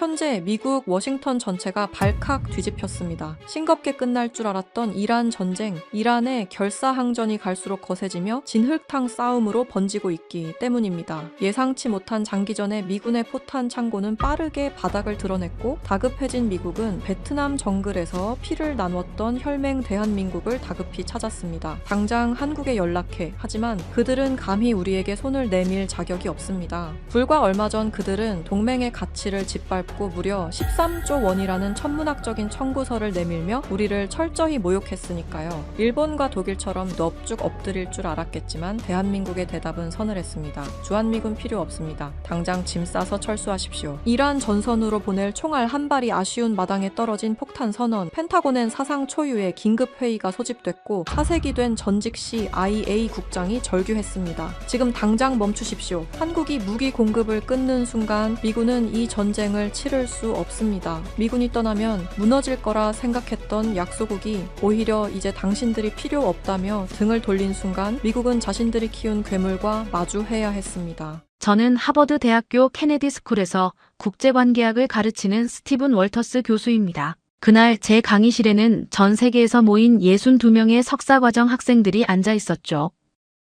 현재 미국 워싱턴 전체가 발칵 뒤집혔습니다. 싱겁게 끝날 줄 알았던 이란 전쟁, 이란의 결사항전이 갈수록 거세지며 진흙탕 싸움으로 번지고 있기 때문입니다. 예상치 못한 장기전에 미군의 포탄 창고는 빠르게 바닥을 드러냈고 다급해진 미국은 베트남 정글에서 피를 나눴던 혈맹 대한민국을 다급히 찾았습니다. 당장 한국에 연락해. 하지만 그들은 감히 우리에게 손을 내밀 자격이 없습니다. 불과 얼마 전 그들은 동맹의 가치를 짓밟고 무려 13조 원이라는 천문학적인 청구서를 내밀며 우리를 철저히 모욕했으니까요. 일본과 독일처럼 넙죽 엎드릴 줄 알았겠지만 대한민국의 대답은 서늘했습니다. 주한미군 필요 없습니다. 당장 짐 싸서 철수하십시오. 이란 전선으로 보낼 총알 한 발이 아쉬운 마당에 떨어진 폭탄 선언, 펜타곤엔 사상 초유의 긴급회의가 소집됐고 사색이 된 전직 CIA 국장이 절규했습니다. 지금 당장 멈추십시오. 한국이 무기 공급을 끊는 순간 미군은 이 전쟁을 치를 수 없습니다. 미군이 떠나면 무너질 거라 생각했던 약소국이 오히려 이제 당신들이 필요 없다며 등을 돌린 순간 미국은 자신들이 키운 괴물과 마주해야 했습니다. 저는 하버드 대학교 케네디 스쿨에서 국제관계학을 가르치는 스티븐 월터스 교수입니다. 그날 제 강의실에는 전 세계에서 모인 62명의 석사과정 학생들이 앉아 있었죠.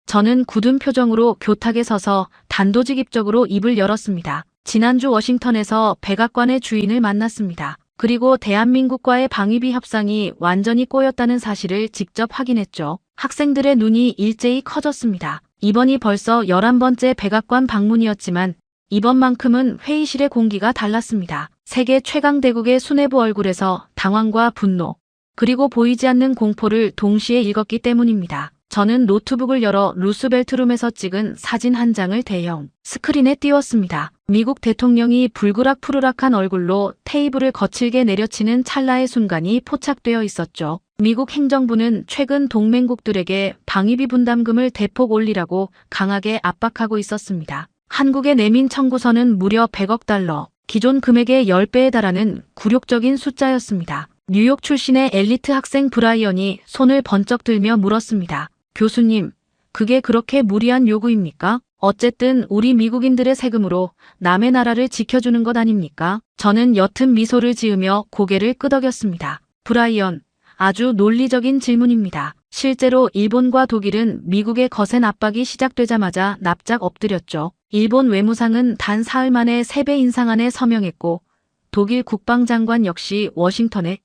저는 굳은 표정으로 교탁에 서서 단도직입적으로 입을 열었습니다. 지난주 워싱턴에서 백악관의 주인을 만났습니다. 그리고 대한민국과의 방위비 협상이 완전히 꼬였다는 사실을 직접 확인했죠. 학생들의 눈이 일제히 커졌습니다. 이번이 벌써 11번째 백악관 방문이었지만 이번만큼은 회의실의 공기가 달랐습니다. 세계 최강대국의 수뇌부 얼굴에서 당황과 분노, 그리고 보이지 않는 공포를 동시에 읽었기 때문입니다. 저는 노트북을 열어 루스벨트룸에서 찍은 사진 한 장을 대형 스크린에 띄웠습니다. 미국 대통령이 불그락푸르락한 얼굴로 테이블을 거칠게 내려치는 찰나의 순간이 포착되어 있었죠. 미국 행정부는 최근 동맹국들에게 방위비 분담금을 대폭 올리라고 강하게 압박하고 있었습니다. 한국의 내민 청구서는 무려 100억 달러, 기존 금액의 10배에 달하는 굴욕적인 숫자였습니다. 뉴욕 출신의 엘리트 학생 브라이언이 손을 번쩍 들며 물었습니다. 교수님, 그게 그렇게 무리한 요구입니까? 어쨌든 우리 미국인들의 세금으로 남의 나라를 지켜주는 것 아닙니까? 저는 옅은 미소를 지으며 고개를 끄덕였습니다. 브라이언, 아주 논리적인 질문입니다. 실제로 일본과 독일은 미국의 거센 압박이 시작되자마자 납작 엎드렸죠. 일본 외무상은 단 사흘 만에 3배 인상안에 서명했고 독일 국방장관 역시 워싱턴에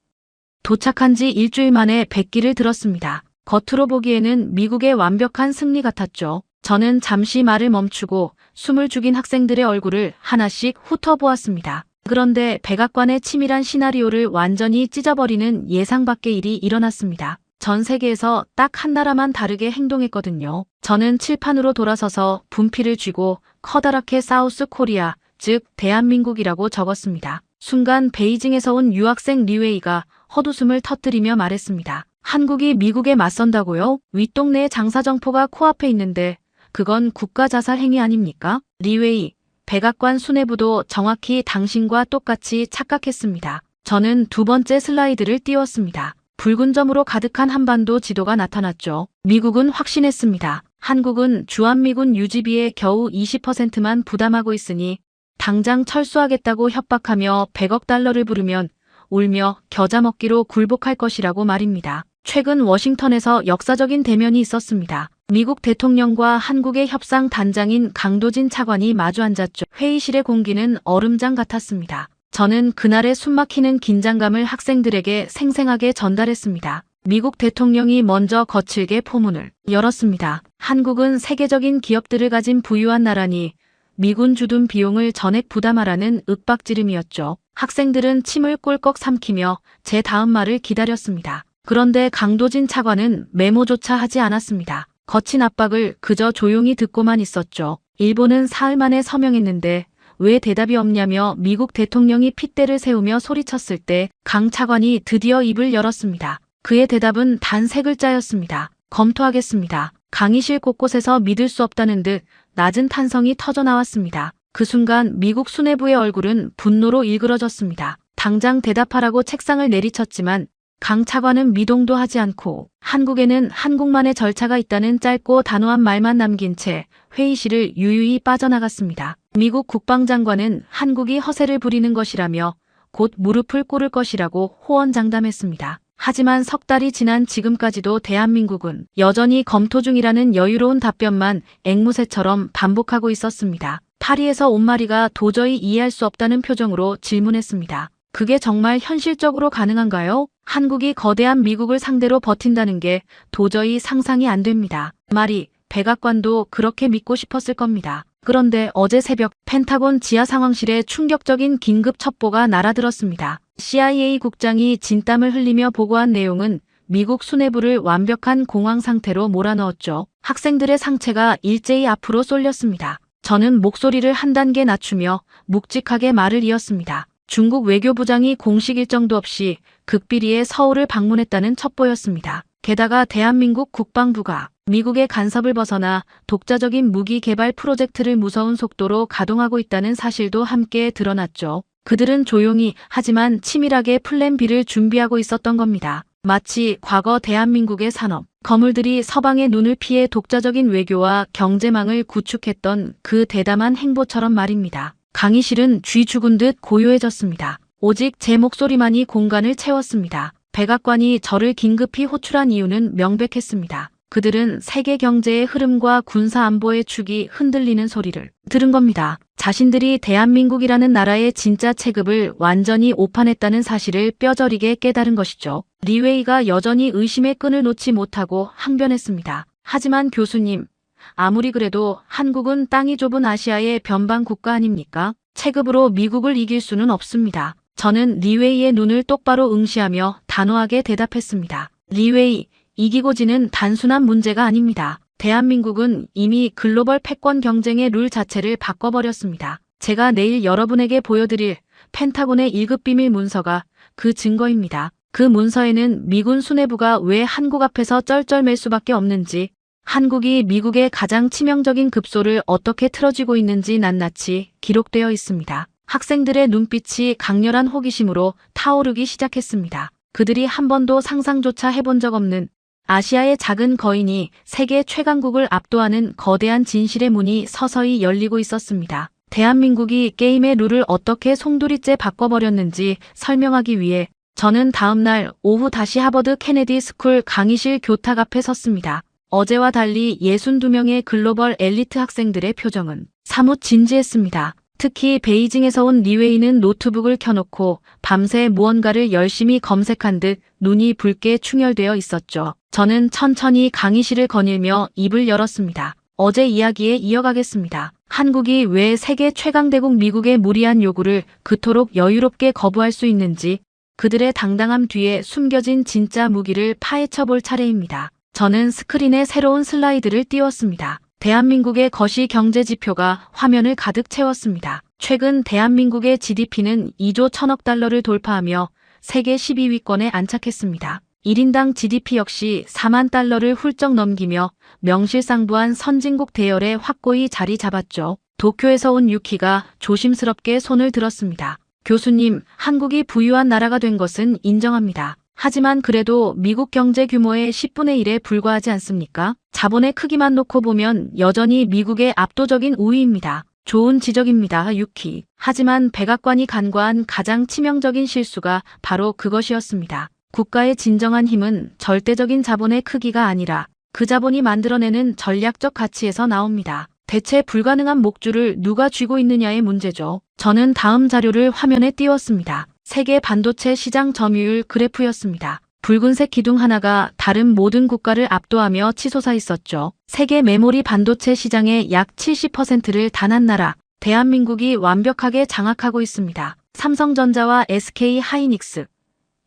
도착한 지 일주일 만에 백기를 들었습니다. 겉으로 보기에는 미국의 완벽한 승리 같았죠. 저는 잠시 말을 멈추고 숨을 죽인 학생들의 얼굴을 하나씩 훑어보았습니다. 그런데 백악관의 치밀한 시나리오를 완전히 찢어버리는 예상 밖의 일이 일어났습니다. 전 세계에서 딱 한 나라만 다르게 행동했거든요. 저는 칠판으로 돌아서서 분필을 쥐고 커다랗게 사우스 코리아, 즉 대한민국이라고 적었습니다. 순간 베이징에서 온 유학생 리웨이가 헛웃음을 터뜨리며 말했습니다. 한국이 미국에 맞선다고요? 윗동네에 장사정포가 코앞에 있는데 그건 국가자살 행위 아닙니까? 리웨이, 백악관 수뇌부도 정확히 당신과 똑같이 착각했습니다. 저는 두 번째 슬라이드를 띄웠습니다. 붉은 점으로 가득한 한반도 지도가 나타났죠. 미국은 확신했습니다. 한국은 주한미군 유지비의 겨우 20%만 부담하고 있으니 당장 철수하겠다고 협박하며 100억 달러를 부르면 울며 겨자 먹기로 굴복할 것이라고 말입니다. 최근 워싱턴에서 역사적인 대면이 있었습니다. 미국 대통령과 한국의 협상 단장인 강도진 차관이 마주 앉았죠. 회의실의 공기는 얼음장 같았습니다. 저는 그날의 숨막히는 긴장감을 학생들에게 생생하게 전달했습니다. 미국 대통령이 먼저 거칠게 포문을 열었습니다. 한국은 세계적인 기업들을 가진 부유한 나라니 미군 주둔 비용을 전액 부담하라는 윽박지름이었죠. 학생들은 침을 꼴꺽 삼키며 제 다음 말을 기다렸습니다. 그런데 강도진 차관은 메모조차 하지 않았습니다. 거친 압박을 그저 조용히 듣고만 있었죠. 일본은 사흘 만에 서명했는데 왜 대답이 없냐며 미국 대통령이 핏대를 세우며 소리쳤을 때 강 차관이 드디어 입을 열었습니다. 그의 대답은 단 3글자였습니다. 검토하겠습니다. 강의실 곳곳에서 믿을 수 없다는 듯 낮은 탄성이 터져나왔습니다. 그 순간 미국 수뇌부의 얼굴은 분노로 일그러졌습니다. 당장 대답하라고 책상을 내리쳤지만 강 차관은 미동도 하지 않고 한국에는 한국만의 절차가 있다는 짧고 단호한 말만 남긴 채 회의실을 유유히 빠져나갔습니다. 미국 국방장관은 한국이 허세를 부리는 것이라며 곧 무릎을 꿇을 것이라고 호언장담했습니다. 하지만 석 달이 지난 지금까지도 대한민국은 여전히 검토 중이라는 여유로운 답변만 앵무새처럼 반복하고 있었습니다. 파리에서 온 마리가 도저히 이해할 수 없다는 표정으로 질문했습니다. 그게 정말 현실적으로 가능한가요? 한국이 거대한 미국을 상대로 버틴다는 게 도저히 상상이 안 됩니다. 마리, 백악관도 그렇게 믿고 싶었을 겁니다. 그런데 어제 새벽 펜타곤 지하 상황실에 충격적인 긴급 첩보가 날아들었습니다. CIA 국장이 진땀을 흘리며 보고한 내용은 미국 수뇌부를 완벽한 공황 상태로 몰아넣었죠. 학생들의 상체가 일제히 앞으로 쏠렸습니다. 저는 목소리를 한 단계 낮추며 묵직하게 말을 이었습니다. 중국 외교부장이 공식 일정도 없이 극비리에 서울을 방문했다는 첩보였습니다. 게다가 대한민국 국방부가 미국의 간섭을 벗어나 독자적인 무기 개발 프로젝트를 무서운 속도로 가동하고 있다는 사실도 함께 드러났죠. 그들은 조용히 하지만 치밀하게 플랜 B를 준비하고 있었던 겁니다. 마치 과거 대한민국의 산업, 거물들이 서방의 눈을 피해 독자적인 외교와 경제망을 구축했던 그 대담한 행보처럼 말입니다. 강의실은 쥐 죽은 듯 고요해졌습니다. 오직 제 목소리만이 공간을 채웠습니다. 백악관이 저를 긴급히 호출한 이유는 명백했습니다. 그들은 세계 경제의 흐름과 군사 안보의 축이 흔들리는 소리를 들은 겁니다. 자신들이 대한민국이라는 나라의 진짜 체급을 완전히 오판했다는 사실을 뼈저리게 깨달은 것이죠. 리웨이가 여전히 의심의 끈을 놓지 못하고 항변했습니다. 하지만 교수님, 아무리 그래도 한국은 땅이 좁은 아시아의 변방 국가 아닙니까? 체급으로 미국을 이길 수는 없습니다. 저는 리웨이의 눈을 똑바로 응시하며 단호하게 대답했습니다. 리웨이, 이기고 지는 단순한 문제가 아닙니다. 대한민국은 이미 글로벌 패권 경쟁의 룰 자체를 바꿔버렸습니다. 제가 내일 여러분에게 보여드릴 펜타곤의 1급 비밀 문서가 그 증거입니다. 그 문서에는 미군 수뇌부가 왜 한국 앞에서 쩔쩔맬 수밖에 없는지, 한국이 미국의 가장 치명적인 급소를 어떻게 틀어쥐고 있는지 낱낱이 기록되어 있습니다. 학생들의 눈빛이 강렬한 호기심으로 타오르기 시작했습니다. 그들이 한 번도 상상조차 해본 적 없는 아시아의 작은 거인이 세계 최강국을 압도하는 거대한 진실의 문이 서서히 열리고 있었습니다. 대한민국이 게임의 룰을 어떻게 송두리째 바꿔버렸는지 설명하기 위해 저는 다음 날 오후 다시 하버드 케네디 스쿨 강의실 교탁 앞에 섰습니다. 어제와 달리 62명의 글로벌 엘리트 학생들의 표정은 사뭇 진지했습니다. 특히 베이징에서 온 리웨이는 노트북을 켜놓고 밤새 무언가를 열심히 검색한 듯 눈이 붉게 충혈되어 있었죠. 저는 천천히 강의실을 거닐며 입을 열었습니다. 어제 이야기에 이어가겠습니다. 한국이 왜 세계 최강대국 미국의 무리한 요구를 그토록 여유롭게 거부할 수 있는지, 그들의 당당함 뒤에 숨겨진 진짜 무기를 파헤쳐볼 차례입니다. 저는 스크린에 새로운 슬라이드를 띄웠습니다. 대한민국의 거시 경제 지표가 화면을 가득 채웠습니다. 최근 대한민국의 GDP는 2조 1천억 달러를 돌파하며 세계 12위권에 안착했습니다. 1인당 GDP 역시 4만 달러를 훌쩍 넘기며 명실상부한 선진국 대열에 확고히 자리 잡았죠. 도쿄에서 온 유키가 조심스럽게 손을 들었습니다. 교수님, 한국이 부유한 나라가 된 것은 인정합니다. 하지만 그래도 미국 경제 규모의 10분의 1에 불과하지 않습니까? 자본의 크기만 놓고 보면 여전히 미국의 압도적인 우위입니다. 좋은 지적입니다, 유키. 하지만 백악관이 간과한 가장 치명적인 실수가 바로 그것이었습니다. 국가의 진정한 힘은 절대적인 자본의 크기가 아니라 그 자본이 만들어내는 전략적 가치에서 나옵니다. 대체 불가능한 목줄을 누가 쥐고 있느냐의 문제죠. 저는 다음 자료를 화면에 띄웠습니다. 세계 반도체 시장 점유율 그래프였습니다. 붉은색 기둥 하나가 다른 모든 국가를 압도하며 치솟아 있었죠. 세계 메모리 반도체 시장의 약 70%를 단 한 나라, 대한민국이 완벽하게 장악하고 있습니다. 삼성전자와 SK 하이닉스.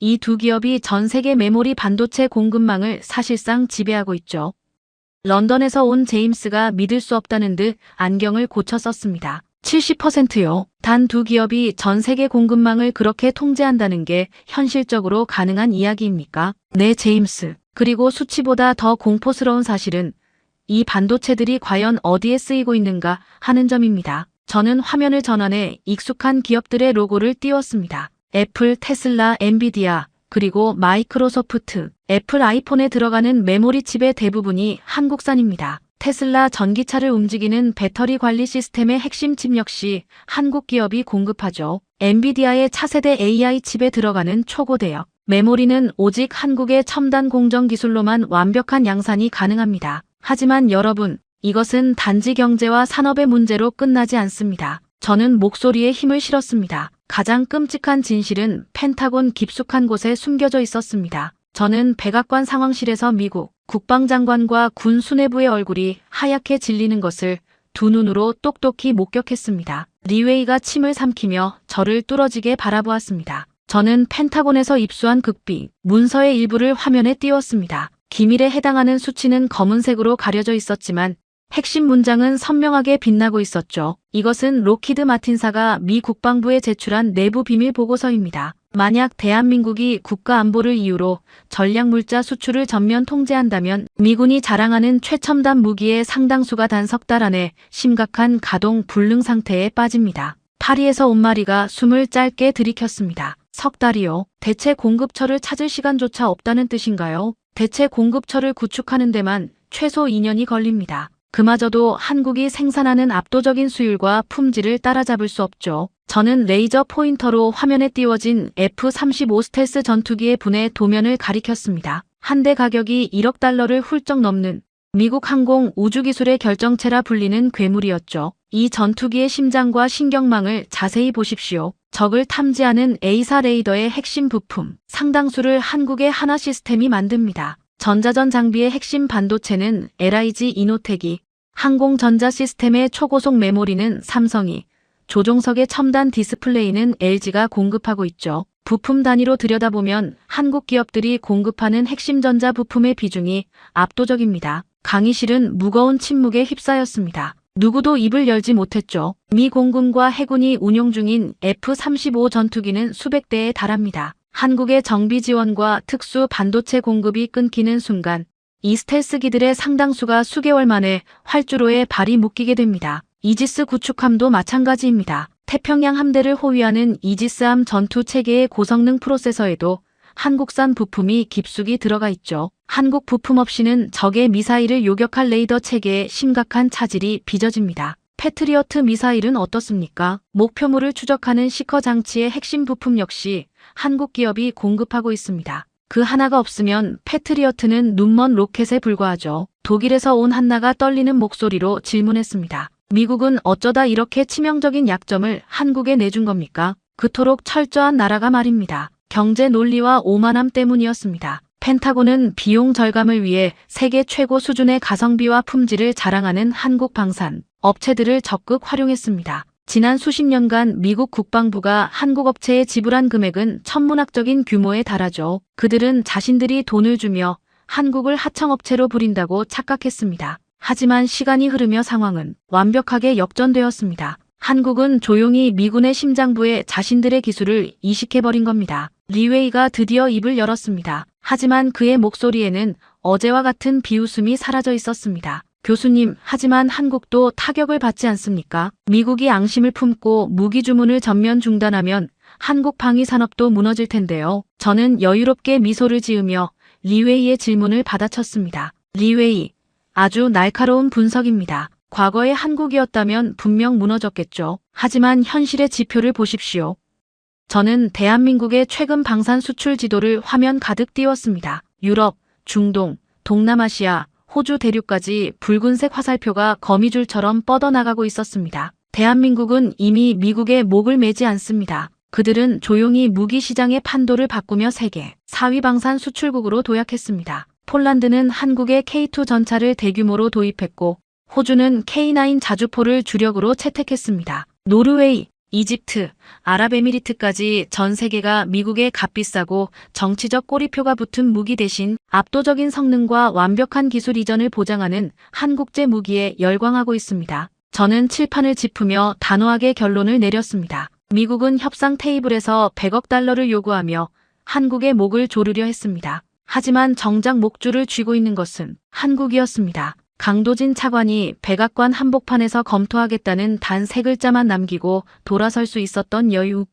이 두 기업이 전 세계 메모리 반도체 공급망을 사실상 지배하고 있죠. 런던에서 온 제임스가 믿을 수 없다는 듯 안경을 고쳐 썼습니다. 70%요. 단 두 기업이 전 세계 공급망을 그렇게 통제한다는 게 현실적으로 가능한 이야기입니까? 네, 제임스. 그리고 수치보다 더 공포스러운 사실은 이 반도체들이 과연 어디에 쓰이고 있는가 하는 점입니다. 저는 화면을 전환해 익숙한 기업들의 로고를 띄웠습니다. 애플, 테슬라, 엔비디아, 그리고 마이크로소프트. 애플 아이폰에 들어가는 메모리 칩의 대부분이 한국산입니다. 테슬라 전기차를 움직이는 배터리 관리 시스템의 핵심 칩 역시 한국 기업이 공급하죠. 엔비디아의 차세대 AI 칩에 들어가는 초고대역 메모리는 오직 한국의 첨단 공정 기술로만 완벽한 양산이 가능합니다. 하지만 여러분, 이것은 단지 경제와 산업의 문제로 끝나지 않습니다. 저는 목소리에 힘을 실었습니다. 가장 끔찍한 진실은 펜타곤 깊숙한 곳에 숨겨져 있었습니다. 저는 백악관 상황실에서 미국 국방장관과 군 수뇌부의 얼굴이 하얗게 질리는 것을 두 눈으로 똑똑히 목격했습니다. 리웨이가 침을 삼키며 저를 뚫어지게 바라보았습니다. 저는 펜타곤에서 입수한 극비 문서의 일부를 화면에 띄웠습니다. 기밀에 해당하는 수치는 검은색으로 가려져 있었지만 핵심 문장은 선명하게 빛나고 있었죠. 이것은 록히드 마틴사가 미 국방부에 제출한 내부 비밀 보고서입니다. 만약 대한민국이 국가안보를 이유로 전략물자 수출을 전면 통제한다면 미군이 자랑하는 최첨단 무기의 상당수가 단 석 달 안에 심각한 가동 불능 상태에 빠집니다. 파리에서 온 마리가 숨을 짧게 들이켰습니다. 석 달이요? 대체 공급처를 찾을 시간조차 없다는 뜻인가요? 대체 공급처를 구축하는 데만 최소 2년이 걸립니다. 그마저도 한국이 생산하는 압도적인 수율과 품질을 따라잡을 수 없죠. 저는 레이저 포인터로 화면에 띄워진 F-35 스텔스 전투기의 분해 도면을 가리켰습니다. 한 대 가격이 1억 달러를 훌쩍 넘는 미국 항공 우주기술의 결정체라 불리는 괴물이었죠. 이 전투기의 심장과 신경망을 자세히 보십시오. 적을 탐지하는 A사 레이더의 핵심 부품, 상당수를 한국의 하나 시스템이 만듭니다. 전자전 장비의 핵심 반도체는 LIG 이노텍이, 항공전자 시스템의 초고속 메모리는 삼성이, 조종석의 첨단 디스플레이는 LG가 공급하고 있죠. 부품 단위로 들여다보면 한국 기업들이 공급하는 핵심 전자 부품의 비중이 압도적입니다. 강의실은 무거운 침묵에 휩싸였습니다. 누구도 입을 열지 못했죠. 미 공군과 해군이 운용 중인 F-35 전투기는 수백 대에 달합니다. 한국의 정비 지원과 특수 반도체 공급이 끊기는 순간 이 스텔스기들의 상당수가 수개월 만에 활주로에 발이 묶이게 됩니다. 이지스 구축함도 마찬가지입니다. 태평양 함대를 호위하는 이지스함 전투 체계의 고성능 프로세서에도 한국산 부품이 깊숙이 들어가 있죠. 한국 부품 없이는 적의 미사일을 요격할 레이더 체계에 심각한 차질이 빚어집니다. 패트리어트 미사일은 어떻습니까? 목표물을 추적하는 시커 장치의 핵심 부품 역시 한국 기업이 공급하고 있습니다. 그 하나가 없으면 패트리어트는 눈먼 로켓에 불과하죠. 독일에서 온 한나가 떨리는 목소리로 질문했습니다. 미국은 어쩌다 이렇게 치명적인 약점을 한국에 내준 겁니까? 그토록 철저한 나라가 말입니다. 경제 논리와 오만함 때문이었습니다. 펜타곤은 비용 절감을 위해 세계 최고 수준의 가성비와 품질을 자랑하는 한국 방산 업체들을 적극 활용했습니다. 지난 수십 년간 미국 국방부가 한국 업체에 지불한 금액은 천문학적인 규모에 달하죠. 그들은 자신들이 돈을 주며 한국을 하청업체로 부린다고 착각했습니다. 하지만 시간이 흐르며 상황은 완벽하게 역전되었습니다. 한국은 조용히 미군의 심장부에 자신들의 기술을 이식해버린 겁니다. 리웨이가 드디어 입을 열었습니다. 하지만 그의 목소리에는 어제와 같은 비웃음이 사라져 있었습니다. 교수님, 하지만 한국도 타격을 받지 않습니까? 미국이 앙심을 품고 무기 주문을 전면 중단하면 한국 방위 산업도 무너질 텐데요. 저는 여유롭게 미소를 지으며 리웨이의 질문을 받아쳤습니다. 리웨이, 아주 날카로운 분석입니다. 과거의 한국이었다면 분명 무너졌겠죠. 하지만 현실의 지표를 보십시오. 저는 대한민국의 최근 방산 수출 지도를 화면 가득 띄웠습니다. 유럽, 중동, 동남아시아, 호주 대륙까지 붉은색 화살표가 거미줄처럼 뻗어나가고 있었습니다. 대한민국은 이미 미국의 목을 매지 않습니다. 그들은 조용히 무기 시장의 판도를 바꾸며 세계 4위 방산 수출국으로 도약했습니다. 폴란드는 한국의 K2 전차를 대규모로 도입했고 호주는 K9 자주포를 주력으로 채택했습니다. 노르웨이, 이집트, 아랍에미리트까지 전 세계가 미국의 값비싸고 정치적 꼬리표가 붙은 무기 대신 압도적인 성능과 완벽한 기술 이전을 보장하는 한국제 무기에 열광하고 있습니다. 저는 칠판을 짚으며 단호하게 결론을 내렸습니다. 미국은 협상 테이블에서 100억 달러를 요구하며 한국의 목을 조르려 했습니다. 하지만 정작 목줄을 쥐고 있는 것은 한국이었습니다. 강도진 차관이 백악관 한복판에서 검토하겠다는 단 3글자만 남기고 돌아설 수 있었던 여유.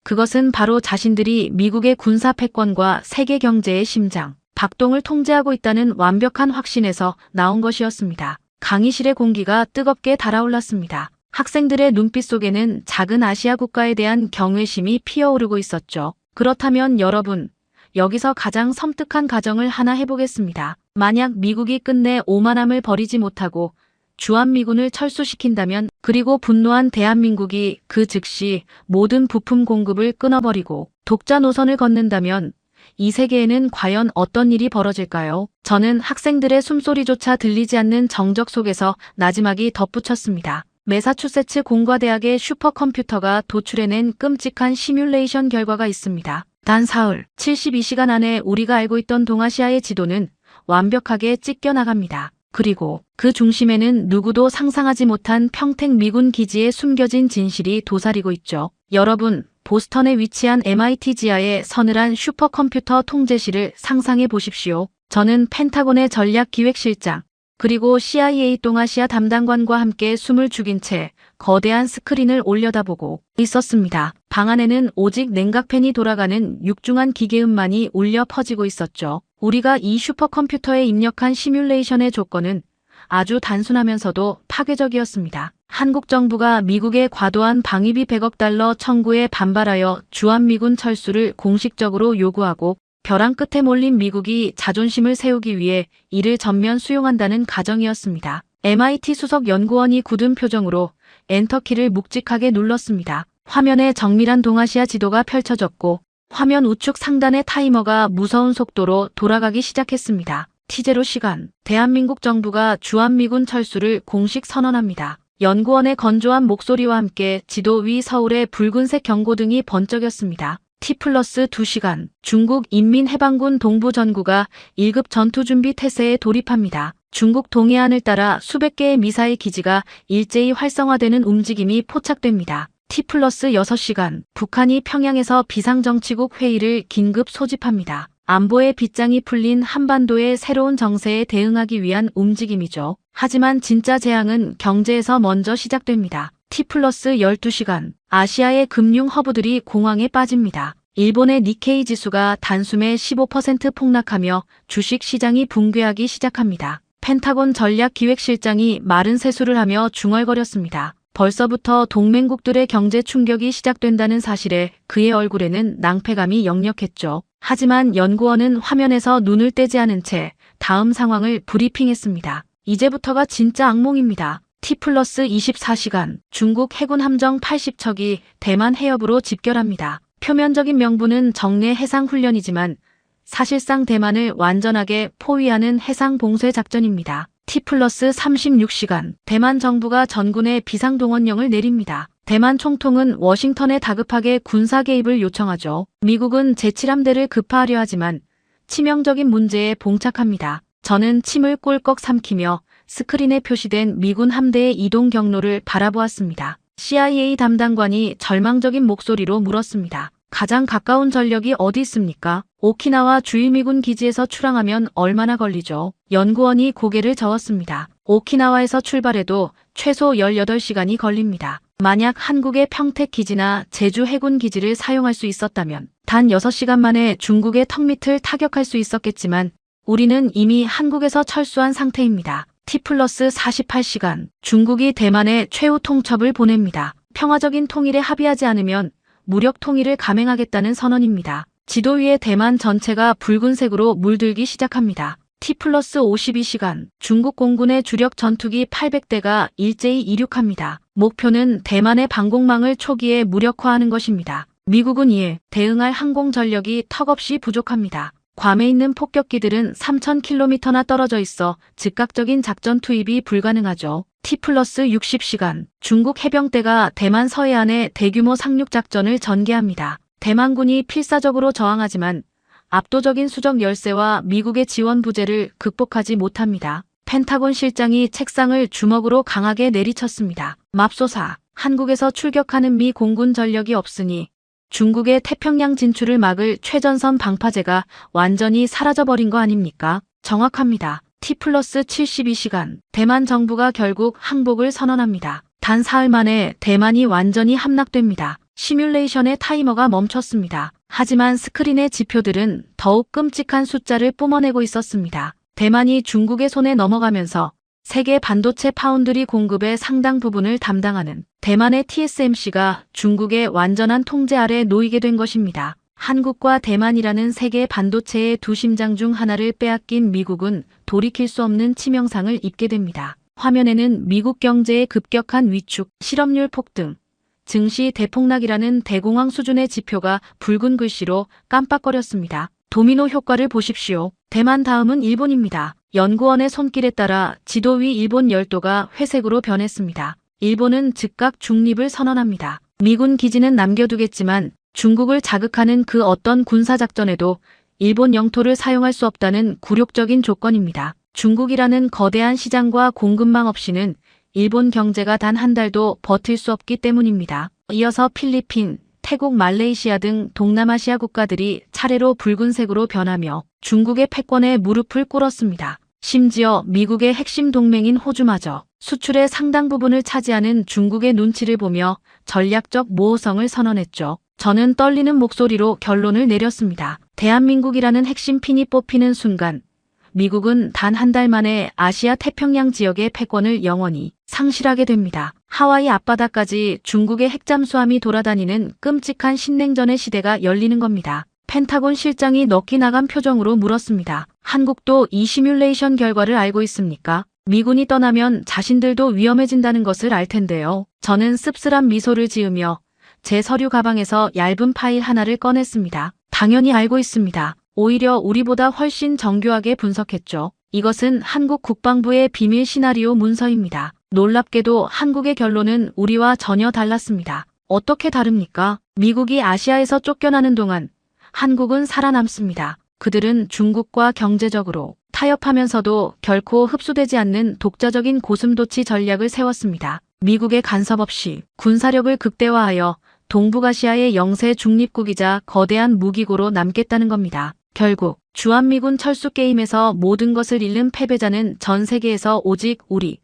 그것은 바로 자신들이 미국의 군사 패권과 세계 경제의 심장, 박동을 통제하고 있다는 완벽한 확신에서 나온 것이었습니다. 강의실의 공기가 뜨겁게 달아올랐습니다. 학생들의 눈빛 속에는 작은 아시아 국가에 대한 경외심이 피어오르고 있었죠. 그렇다면 여러분, 여기서 가장 섬뜩한 가정을 하나 해보겠습니다. 만약 미국이 끝내 오만함을 버리지 못하고 주한미군을 철수시킨다면, 그리고 분노한 대한민국이 그 즉시 모든 부품 공급을 끊어버리고 독자 노선을 걷는다면 이 세계에는 과연 어떤 일이 벌어질까요? 저는 학생들의 숨소리조차 들리지 않는 정적 속에서 나지막이 덧붙였습니다. 매사추세츠 공과대학의 슈퍼컴퓨터가 도출해낸 끔찍한 시뮬레이션 결과가 있습니다. 단 사흘, 72시간 안에 우리가 알고 있던 동아시아의 지도는 완벽하게 찢겨나갑니다. 그리고 그 중심에는 누구도 상상하지 못한 평택 미군 기지에 숨겨진 진실이 도사리고 있죠. 여러분, 보스턴에 위치한 MIT 지하의 서늘한 슈퍼컴퓨터 통제실을 상상해 보십시오. 저는 펜타곤의 전략기획실장, 그리고 CIA 동아시아 담당관과 함께 숨을 죽인 채 거대한 스크린을 올려다보고 있었습니다. 방 안에는 오직 냉각팬이 돌아가는 육중한 기계음만이 울려 퍼지고 있었죠. 우리가 이 슈퍼컴퓨터에 입력한 시뮬레이션의 조건은 아주 단순하면서도 파괴적이었습니다. 한국 정부가 미국의 과도한 방위비 100억 달러 청구에 반발하여 주한미군 철수를 공식적으로 요구하고, 벼랑 끝에 몰린 미국이 자존심을 세우기 위해 이를 전면 수용한다는 가정이었습니다. MIT 수석 연구원이 굳은 표정으로 엔터키를 묵직하게 눌렀습니다. 화면에 정밀한 동아시아 지도가 펼쳐졌고, 화면 우측 상단의 타이머가 무서운 속도로 돌아가기 시작했습니다. T0 시간, 대한민국 정부가 주한미군 철수를 공식 선언합니다. 연구원의 건조한 목소리와 함께 지도 위 서울의 붉은색 경고등이 번쩍였습니다. T+2시간, 중국 인민해방군 동부 전구가 1급 전투준비 태세에 돌입합니다. 중국 동해안을 따라 수백 개의 미사일 기지가 일제히 활성화되는 움직임이 포착됩니다. T+6시간, 북한이 평양에서 비상정치국 회의를 긴급 소집합니다. 안보의 빗장이 풀린 한반도의 새로운 정세에 대응하기 위한 움직임이죠. 하지만 진짜 재앙은 경제에서 먼저 시작됩니다. T+12시간, 아시아의 금융 허브들이 공황에 빠집니다. 일본의 니케이 지수가 단숨에 15% 폭락하며 주식 시장이 붕괴하기 시작합니다. 펜타곤 전략기획실장이 마른 세수를 하며 중얼거렸습니다. 벌써부터 동맹국들의 경제 충격이 시작된다는 사실에 그의 얼굴에는 낭패감이 역력했죠. 하지만 연구원은 화면에서 눈을 떼지 않은 채 다음 상황을 브리핑했습니다. 이제부터가 진짜 악몽입니다. T+24시간, 중국 해군 함정 80척이 대만 해협으로 집결합니다. 표면적인 명분은 정례 해상훈련이지만 사실상 대만을 완전하게 포위하는 해상봉쇄 작전입니다. T+36시간, 대만 정부가 전군에 비상동원령을 내립니다. 대만 총통은 워싱턴에 다급하게 군사 개입을 요청하죠. 미국은 제7함대를 급파하려 하지만 치명적인 문제에 봉착합니다. 저는 침을 꼴꺽 삼키며 스크린에 표시된 미군 함대의 이동 경로를 바라보았습니다. CIA 담당관이 절망적인 목소리로 물었습니다. 가장 가까운 전력이 어디 있습니까? 오키나와 주일미군 기지에서 출항하면 얼마나 걸리죠? 연구원이 고개를 저었습니다. 오키나와에서 출발해도 최소 18시간이 걸립니다. 만약 한국의 평택 기지나 제주 해군 기지를 사용할 수 있었다면 단 6시간 만에 중국의 턱밑을 타격할 수 있었겠지만 우리는 이미 한국에서 철수한 상태입니다. T+48시간, 중국이 대만에 최후 통첩을 보냅니다. 평화적인 통일에 합의하지 않으면 무력 통일을 감행하겠다는 선언입니다. 지도 위에 대만 전체가 붉은색으로 물들기 시작합니다. T+52시간, 중국 공군의 주력 전투기 800대가 일제히 이륙합니다. 목표는 대만의 방공망을 초기에 무력화하는 것입니다. 미국은 이에 대응할 항공 전력이 턱없이 부족합니다. 괌에 있는 폭격기들은 3,000km나 떨어져 있어 즉각적인 작전 투입이 불가능하죠. T+60시간, 중국 해병대가 대만 서해안에 대규모 상륙 작전을 전개합니다. 대만군이 필사적으로 저항하지만 압도적인 수적 열세와 미국의 지원 부재를 극복하지 못합니다. 펜타곤 실장이 책상을 주먹으로 강하게 내리쳤습니다. 맙소사, 한국에서 출격하는 미 공군 전력이 없으니 중국의 태평양 진출을 막을 최전선 방파제가 완전히 사라져버린 거 아닙니까? 정확합니다. T+72시간, 대만 정부가 결국 항복을 선언합니다. 단 사흘 만에 대만이 완전히 함락됩니다. 시뮬레이션의 타이머가 멈췄습니다. 하지만 스크린의 지표들은 더욱 끔찍한 숫자를 뿜어내고 있었습니다. 대만이 중국의 손에 넘어가면서 세계 반도체 파운드리 공급의 상당 부분을 담당하는 대만의 TSMC가 중국의 완전한 통제 아래 놓이게 된 것입니다. 한국과 대만이라는 세계 반도체의 두 심장 중 하나를 빼앗긴 미국은 돌이킬 수 없는 치명상을 입게 됩니다. 화면에는 미국 경제의 급격한 위축, 실업률 폭등, 증시 대폭락이라는 대공황 수준의 지표가 붉은 글씨로 깜빡거렸습니다. 도미노 효과를 보십시오. 대만 다음은 일본입니다. 연구원의 손길에 따라 지도 위 일본 열도가 회색으로 변했습니다. 일본은 즉각 중립을 선언합니다. 미군 기지는 남겨두겠지만 중국을 자극하는 그 어떤 군사작전에도 일본 영토를 사용할 수 없다는 굴욕적인 조건입니다. 중국이라는 거대한 시장과 공급망 없이는 일본 경제가 단 한 달도 버틸 수 없기 때문입니다. 이어서 필리핀, 태국, 말레이시아 등 동남아시아 국가들이 차례로 붉은색으로 변하며 중국의 패권에 무릎을 꿇었습니다. 심지어 미국의 핵심 동맹인 호주마저 수출의 상당 부분을 차지하는 중국의 눈치를 보며 전략적 모호성을 선언했죠. 저는 떨리는 목소리로 결론을 내렸습니다. 대한민국이라는 핵심 핀이 뽑히는 순간 미국은 단 한 달 만에 아시아 태평양 지역의 패권을 영원히 상실하게 됩니다. 하와이 앞바다까지 중국의 핵잠수함이 돌아다니는 끔찍한 신냉전의 시대가 열리는 겁니다. 펜타곤 실장이 넋이 나간 표정으로 물었습니다. 한국도 이 시뮬레이션 결과를 알고 있습니까? 미군이 떠나면 자신들도 위험해진다는 것을 알 텐데요. 저는 씁쓸한 미소를 지으며 제 서류 가방에서 얇은 파일 하나를 꺼냈습니다. 당연히 알고 있습니다. 오히려 우리보다 훨씬 정교하게 분석했죠. 이것은 한국 국방부의 비밀 시나리오 문서입니다. 놀랍게도 한국의 결론은 우리와 전혀 달랐습니다. 어떻게 다릅니까? 미국이 아시아에서 쫓겨나는 동안 한국은 살아남습니다. 그들은 중국과 경제적으로 타협하면서도 결코 흡수되지 않는 독자적인 고슴도치 전략을 세웠습니다. 미국의 간섭 없이 군사력을 극대화하여 동북아시아의 영세 중립국이자 거대한 무기고로 남겠다는 겁니다. 결국 주한미군 철수게임에서 모든 것을 잃는 패배자는 전 세계에서 오직 우리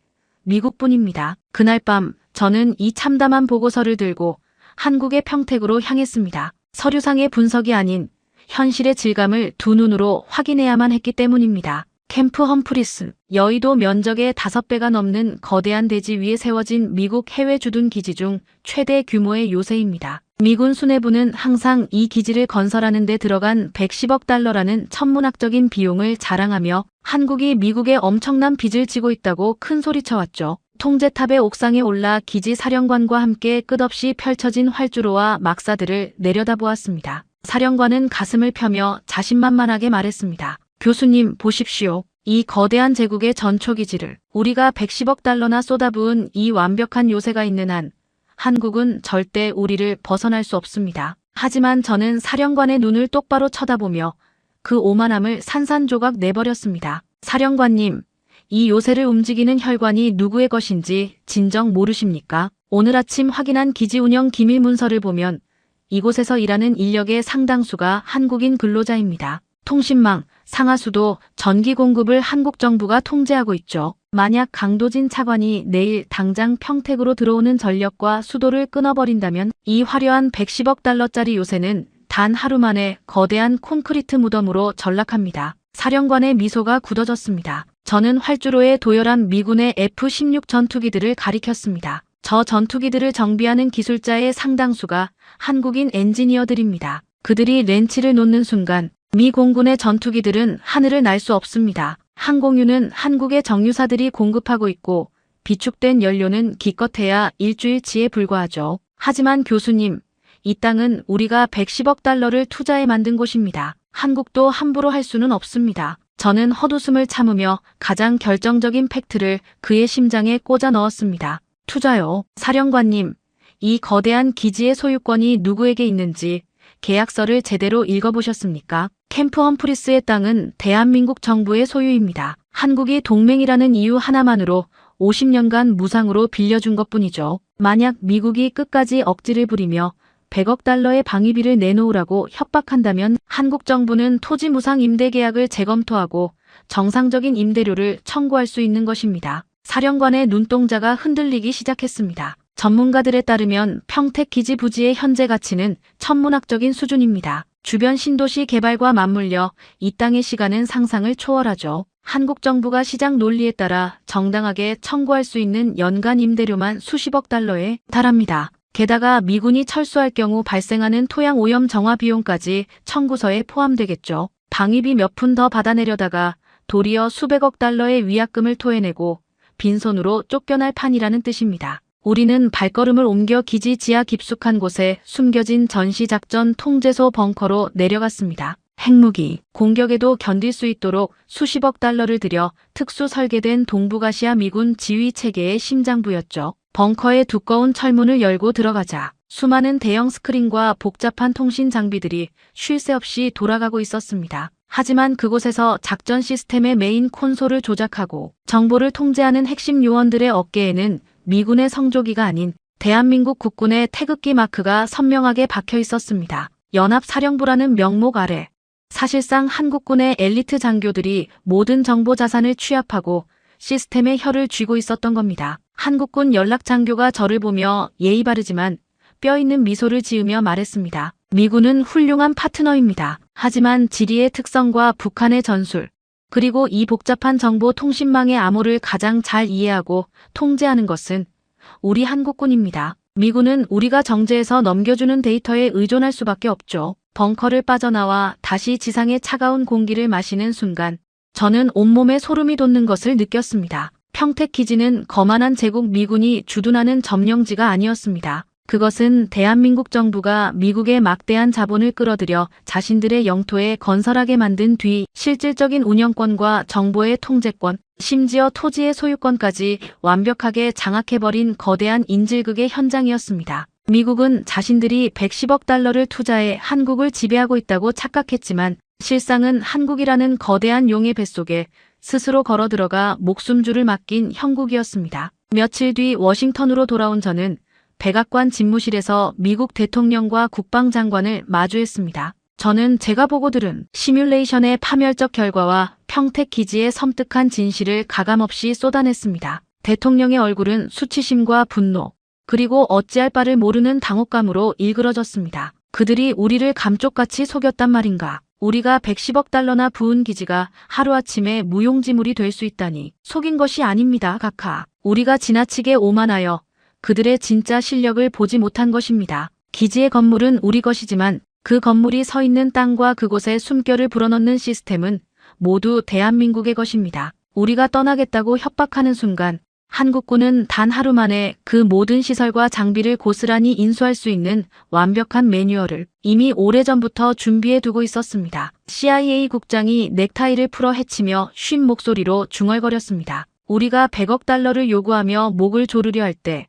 미국뿐입니다. 그날 밤 저는 이 참담한 보고서를 들고 한국의 평택으로 향했습니다. 서류상의 분석이 아닌 현실의 질감을 두 눈으로 확인해야만 했기 때문입니다. 캠프 험프리스, 여의도 면적의 5배가 넘는 거대한 대지 위에 세워진 미국 해외 주둔 기지 중 최대 규모의 요새입니다. 미군 수뇌부는 항상 이 기지를 건설하는 데 들어간 110억 달러라는 천문학적인 비용을 자랑하며 한국이 미국에 엄청난 빚을 지고 있다고 큰소리쳐왔죠. 통제탑의 옥상에 올라 기지 사령관과 함께 끝없이 펼쳐진 활주로와 막사들을 내려다보았습니다. 사령관은 가슴을 펴며 자신만만하게 말했습니다. 교수님, 보십시오. 이 거대한 제국의 전초기지를 우리가 110억 달러나 쏟아부은 이 완벽한 요새가 있는 한 한국은 절대 우리를 벗어날 수 없습니다. 하지만 저는 사령관의 눈을 똑바로 쳐다보며 그 오만함을 산산조각 내버렸습니다. 사령관님, 이 요새를 움직이는 혈관이 누구의 것인지 진정 모르십니까? 오늘 아침 확인한 기지 운영 기밀 문서를 보면 이곳에서 일하는 인력의 상당수가 한국인 근로자입니다. 통신망, 상하수도, 전기 공급을 한국 정부가 통제하고 있죠. 만약 강도진 차관이 내일 당장 평택으로 들어오는 전력과 수도를 끊어버린다면 이 화려한 110억 달러짜리 요새는 단 하루 만에 거대한 콘크리트 무덤으로 전락합니다. 사령관의 미소가 굳어졌습니다. 저는 활주로에 도열한 미군의 F-16 전투기들을 가리켰습니다. 저 전투기들을 정비하는 기술자의 상당수가 한국인 엔지니어들입니다. 그들이 렌치를 놓는 순간 미 공군의 전투기들은 하늘을 날 수 없습니다. 항공유는 한국의 정유사들이 공급하고 있고 비축된 연료는 기껏해야 일주일치에 불과하죠. 하지만 교수님, 이 땅은 우리가 110억 달러를 투자해 만든 곳입니다. 한국도 함부로 할 수는 없습니다. 저는 헛웃음을 참으며 가장 결정적인 팩트를 그의 심장에 꽂아 넣었습니다. 투자요. 사령관님, 이 거대한 기지의 소유권이 누구에게 있는지 계약서를 제대로 읽어보셨습니까? 캠프 험프리스의 땅은 대한민국 정부의 소유입니다. 한국이 동맹이라는 이유 하나만으로 50년간 무상으로 빌려준 것뿐이죠. 만약 미국이 끝까지 억지를 부리며 100억 달러의 방위비를 내놓으라고 협박한다면 한국 정부는 토지 무상 임대 계약을 재검토하고 정상적인 임대료를 청구할 수 있는 것입니다. 사령관의 눈동자가 흔들리기 시작했습니다. 전문가들에 따르면 평택 기지 부지의 현재 가치는 천문학적인 수준입니다. 주변 신도시 개발과 맞물려 이 땅의 시가는 상상을 초월하죠. 한국 정부가 시장 논리에 따라 정당하게 청구할 수 있는 연간 임대료만 수십억 달러에 달합니다. 게다가 미군이 철수할 경우 발생하는 토양 오염 정화 비용까지 청구서에 포함되겠죠. 방위비 몇 푼 더 받아내려다가 도리어 수백억 달러의 위약금을 토해내고 빈손으로 쫓겨날 판이라는 뜻입니다. 우리는 발걸음을 옮겨 기지 지하 깊숙한 곳에 숨겨진 전시작전 통제소 벙커로 내려갔습니다. 핵무기 공격에도 견딜 수 있도록 수십억 달러를 들여 특수 설계된 동북아시아 미군 지휘 체계의 심장부였죠. 벙커의 두꺼운 철문을 열고 들어가자 수많은 대형 스크린과 복잡한 통신 장비들이 쉴 새 없이 돌아가고 있었습니다. 하지만 그곳에서 작전 시스템의 메인 콘솔을 조작하고 정보를 통제하는 핵심 요원들의 어깨에는 미군의 성조기가 아닌 대한민국 국군의 태극기 마크가 선명하게 박혀 있었습니다. 연합사령부라는 명목 아래 사실상 한국군의 엘리트 장교들이 모든 정보 자산을 취합하고 시스템의 혀를 쥐고 있었던 겁니다. 한국군 연락장교가 저를 보며 예의 바르지만 뼈 있는 미소를 지으며 말했습니다. 미군은 훌륭한 파트너입니다. 하지만 지리의 특성과 북한의 전술, 그리고 이 복잡한 정보 통신망의 암호를 가장 잘 이해하고 통제하는 것은 우리 한국군입니다. 미군은 우리가 정제해서 넘겨주는 데이터에 의존할 수밖에 없죠. 벙커를 빠져나와 다시 지상의 차가운 공기를 마시는 순간 저는 온몸에 소름이 돋는 것을 느꼈습니다. 평택 기지는 거만한 제국 미군이 주둔하는 점령지가 아니었습니다. 그것은 대한민국 정부가 미국의 막대한 자본을 끌어들여 자신들의 영토에 건설하게 만든 뒤 실질적인 운영권과 정보의 통제권, 심지어 토지의 소유권까지 완벽하게 장악해버린 거대한 인질극의 현장이었습니다. 미국은 자신들이 110억 달러를 투자해 한국을 지배하고 있다고 착각했지만 실상은 한국이라는 거대한 용의 뱃속에 스스로 걸어들어가 목숨줄을 맡긴 형국이었습니다. 며칠 뒤 워싱턴으로 돌아온 저는 백악관 집무실에서 미국 대통령과 국방장관을 마주했습니다. 저는 제가 보고 들은 시뮬레이션의 파멸적 결과와 평택 기지의 섬뜩한 진실을 가감없이 쏟아냈습니다. 대통령의 얼굴은 수치심과 분노, 그리고 어찌할 바를 모르는 당혹감으로 일그러졌습니다. 그들이 우리를 감쪽같이 속였단 말인가. 우리가 110억 달러나 부은 기지가 하루아침에 무용지물이 될 수 있다니. 속인 것이 아닙니다, 각하. 우리가 지나치게 오만하여 그들의 진짜 실력을 보지 못한 것입니다. 기지의 건물은 우리 것이지만 그 건물이 서 있는 땅과 그곳에 숨결을 불어넣는 시스템은 모두 대한민국의 것입니다. 우리가 떠나겠다고 협박하는 순간 한국군은 단 하루 만에 그 모든 시설과 장비를 고스란히 인수할 수 있는 완벽한 매뉴얼을 이미 오래전부터 준비해 두고 있었습니다. CIA 국장이 넥타이를 풀어 헤치며 쉰 목소리로 중얼거렸습니다. 우리가 100억 달러를 요구하며 목을 조르려 할 때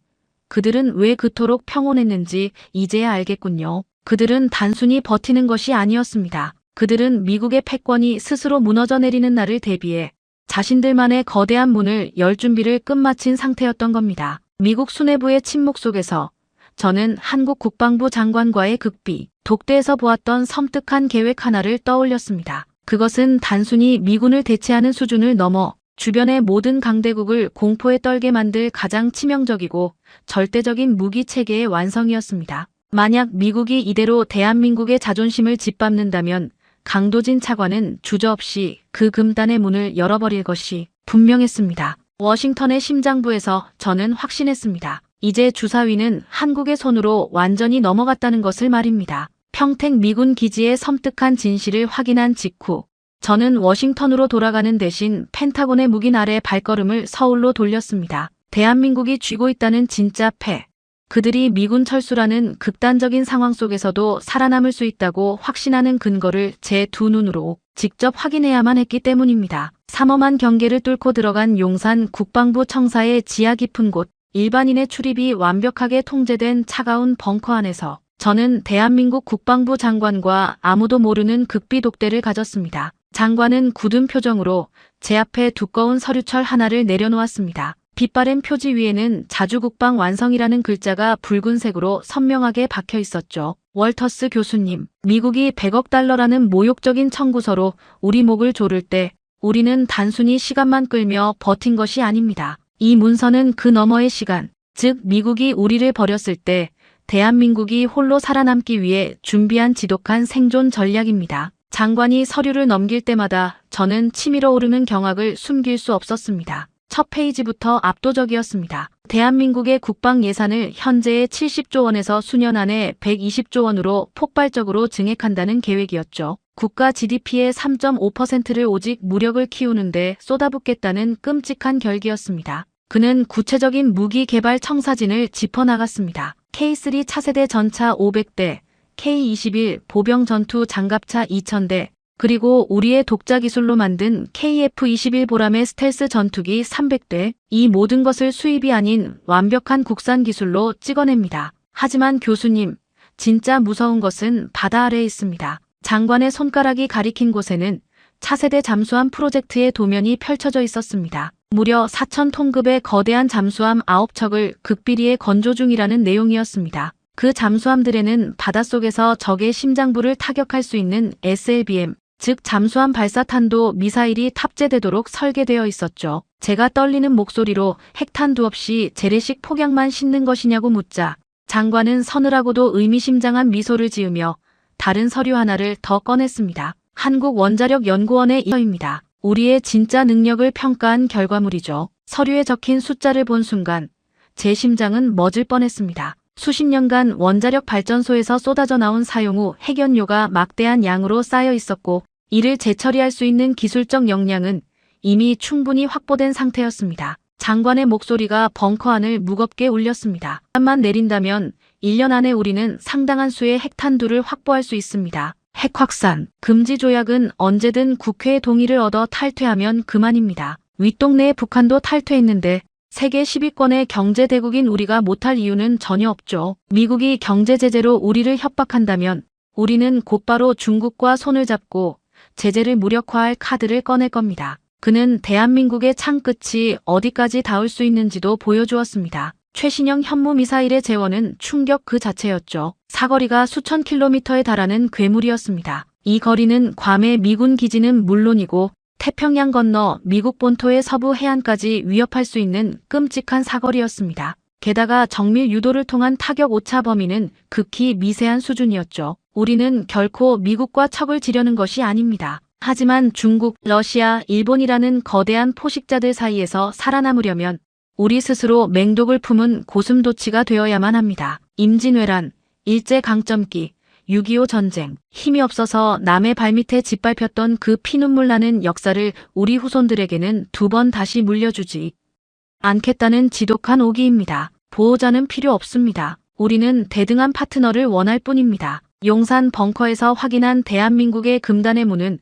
그들은 왜 그토록 평온했는지 이제야 알겠군요. 그들은 단순히 버티는 것이 아니었습니다. 그들은 미국의 패권이 스스로 무너져 내리는 날을 대비해 자신들만의 거대한 문을 열 준비를 끝마친 상태였던 겁니다. 미국 수뇌부의 침묵 속에서 저는 한국 국방부 장관과의 극비, 독대에서 보았던 섬뜩한 계획 하나를 떠올렸습니다. 그것은 단순히 미군을 대체하는 수준을 넘어 주변의 모든 강대국을 공포에 떨게 만들 가장 치명적이고 절대적인 무기 체계의 완성이었습니다. 만약 미국이 이대로 대한민국의 자존심을 짓밟는다면 강도진 차관은 주저없이 그 금단의 문을 열어버릴 것이 분명했습니다. 워싱턴의 심장부에서 저는 확신했습니다. 이제 주사위는 한국의 손으로 완전히 넘어갔다는 것을 말입니다. 평택 미군 기지의 섬뜩한 진실을 확인한 직후 저는 워싱턴으로 돌아가는 대신 펜타곤의 묵인 아래 발걸음을 서울로 돌렸습니다. 대한민국이 쥐고 있다는 진짜 패. 그들이 미군 철수라는 극단적인 상황 속에서도 살아남을 수 있다고 확신하는 근거를 제 두 눈으로 직접 확인해야만 했기 때문입니다. 삼엄한 경계를 뚫고 들어간 용산 국방부 청사의 지하 깊은 곳, 일반인의 출입이 완벽하게 통제된 차가운 벙커 안에서 저는 대한민국 국방부 장관과 아무도 모르는 극비 독대를 가졌습니다. 장관은 굳은 표정으로 제 앞에 두꺼운 서류철 하나를 내려놓았습니다. 빛바랜 표지 위에는 자주국방 완성이라는 글자가 붉은색으로 선명하게 박혀 있었죠. 월터스 교수님, 미국이 100억 달러라는 모욕적인 청구서로 우리 목을 조를 때 우리는 단순히 시간만 끌며 버틴 것이 아닙니다. 이 문서는 그 너머의 시간, 즉 미국이 우리를 버렸을 때 대한민국이 홀로 살아남기 위해 준비한 지독한 생존 전략입니다. 장관이 서류를 넘길 때마다 저는 치밀어 오르는 경악을 숨길 수 없었습니다. 첫 페이지부터 압도적이었습니다. 대한민국의 국방 예산을 현재의 70조 원에서 수년 안에 120조 원으로 폭발적으로 증액한다는 계획이었죠. 국가 GDP의 3.5%를 오직 무력을 키우는데 쏟아붓겠다는 끔찍한 결기였습니다. 그는 구체적인 무기 개발 청사진을 짚어나갔습니다. K3 차세대 전차 500대, K21 보병 전투 장갑차 2000대, 그리고 우리의 독자 기술로 만든 KF-21 보람의 스텔스 전투기 300대, 이 모든 것을 수입이 아닌 완벽한 국산 기술로 찍어냅니다. 하지만 교수님, 진짜 무서운 것은 바다 아래에 있습니다. 장관의 손가락이 가리킨 곳에는 차세대 잠수함 프로젝트의 도면이 펼쳐져 있었습니다. 무려 4,000톤급의 거대한 잠수함 9척을 극비리에 건조 중이라는 내용이었습니다. 그 잠수함들에는 바닷속에서 적의 심장부를 타격할 수 있는 SLBM, 즉 잠수함 발사탄도 미사일이 탑재되도록 설계되어 있었죠. 제가 떨리는 목소리로 핵탄두 없이 재래식 폭약만 싣는 것이냐고 묻자 장관은 서늘하고도 의미심장한 미소를 지으며 다른 서류 하나를 더 꺼냈습니다. 한국원자력연구원의 이서입니다. 우리의 진짜 능력을 평가한 결과물이죠. 서류에 적힌 숫자를 본 순간 제 심장은 멎을 뻔했습니다. 수십 년간 원자력 발전소에서 쏟아져 나온 사용 후 핵연료가 막대한 양으로 쌓여 있었고 이를 재처리할 수 있는 기술적 역량은 이미 충분히 확보된 상태였습니다. 장관의 목소리가 벙커 안을 무겁게 울렸습니다. 만 내린다면 1년 안에 우리는 상당한 수의 핵탄두를 확보할 수 있습니다. 핵확산, 금지 조약은 언제든 국회의 동의를 얻어 탈퇴하면 그만입니다. 윗동네의 북한도 탈퇴했는데 세계 10위권의 경제대국인 우리가 못할 이유는 전혀 없죠. 미국이 경제제재로 우리를 협박한다면 우리는 곧바로 중국과 손을 잡고 제재를 무력화할 카드를 꺼낼 겁니다. 그는 대한민국의 창끝이 어디까지 닿을 수 있는지도 보여주었습니다. 최신형 현무미사일의 재원은 충격 그 자체였죠. 사거리가 수천 킬로미터에 달하는 괴물이었습니다. 이 거리는 괌의 미군 기지는 물론이고 태평양 건너 미국 본토의 서부 해안까지 위협할 수 있는 끔찍한 사거리였습니다. 게다가 정밀 유도를 통한 타격 오차 범위는 극히 미세한 수준이었죠. 우리는 결코 미국과 척을 지려는 것이 아닙니다. 하지만 중국, 러시아, 일본이라는 거대한 포식자들 사이에서 살아남으려면 우리 스스로 맹독을 품은 고슴도치가 되어야만 합니다. 임진왜란, 일제강점기, 6.25 전쟁, 힘이 없어서 남의 발밑에 짓밟혔던 그 피눈물 나는 역사를 우리 후손들에게는 2번 다시 물려주지 않겠다는 지독한 오기입니다. 보호자는 필요 없습니다. 우리는 대등한 파트너를 원할 뿐입니다. 용산 벙커에서 확인한 대한민국의 금단의 문은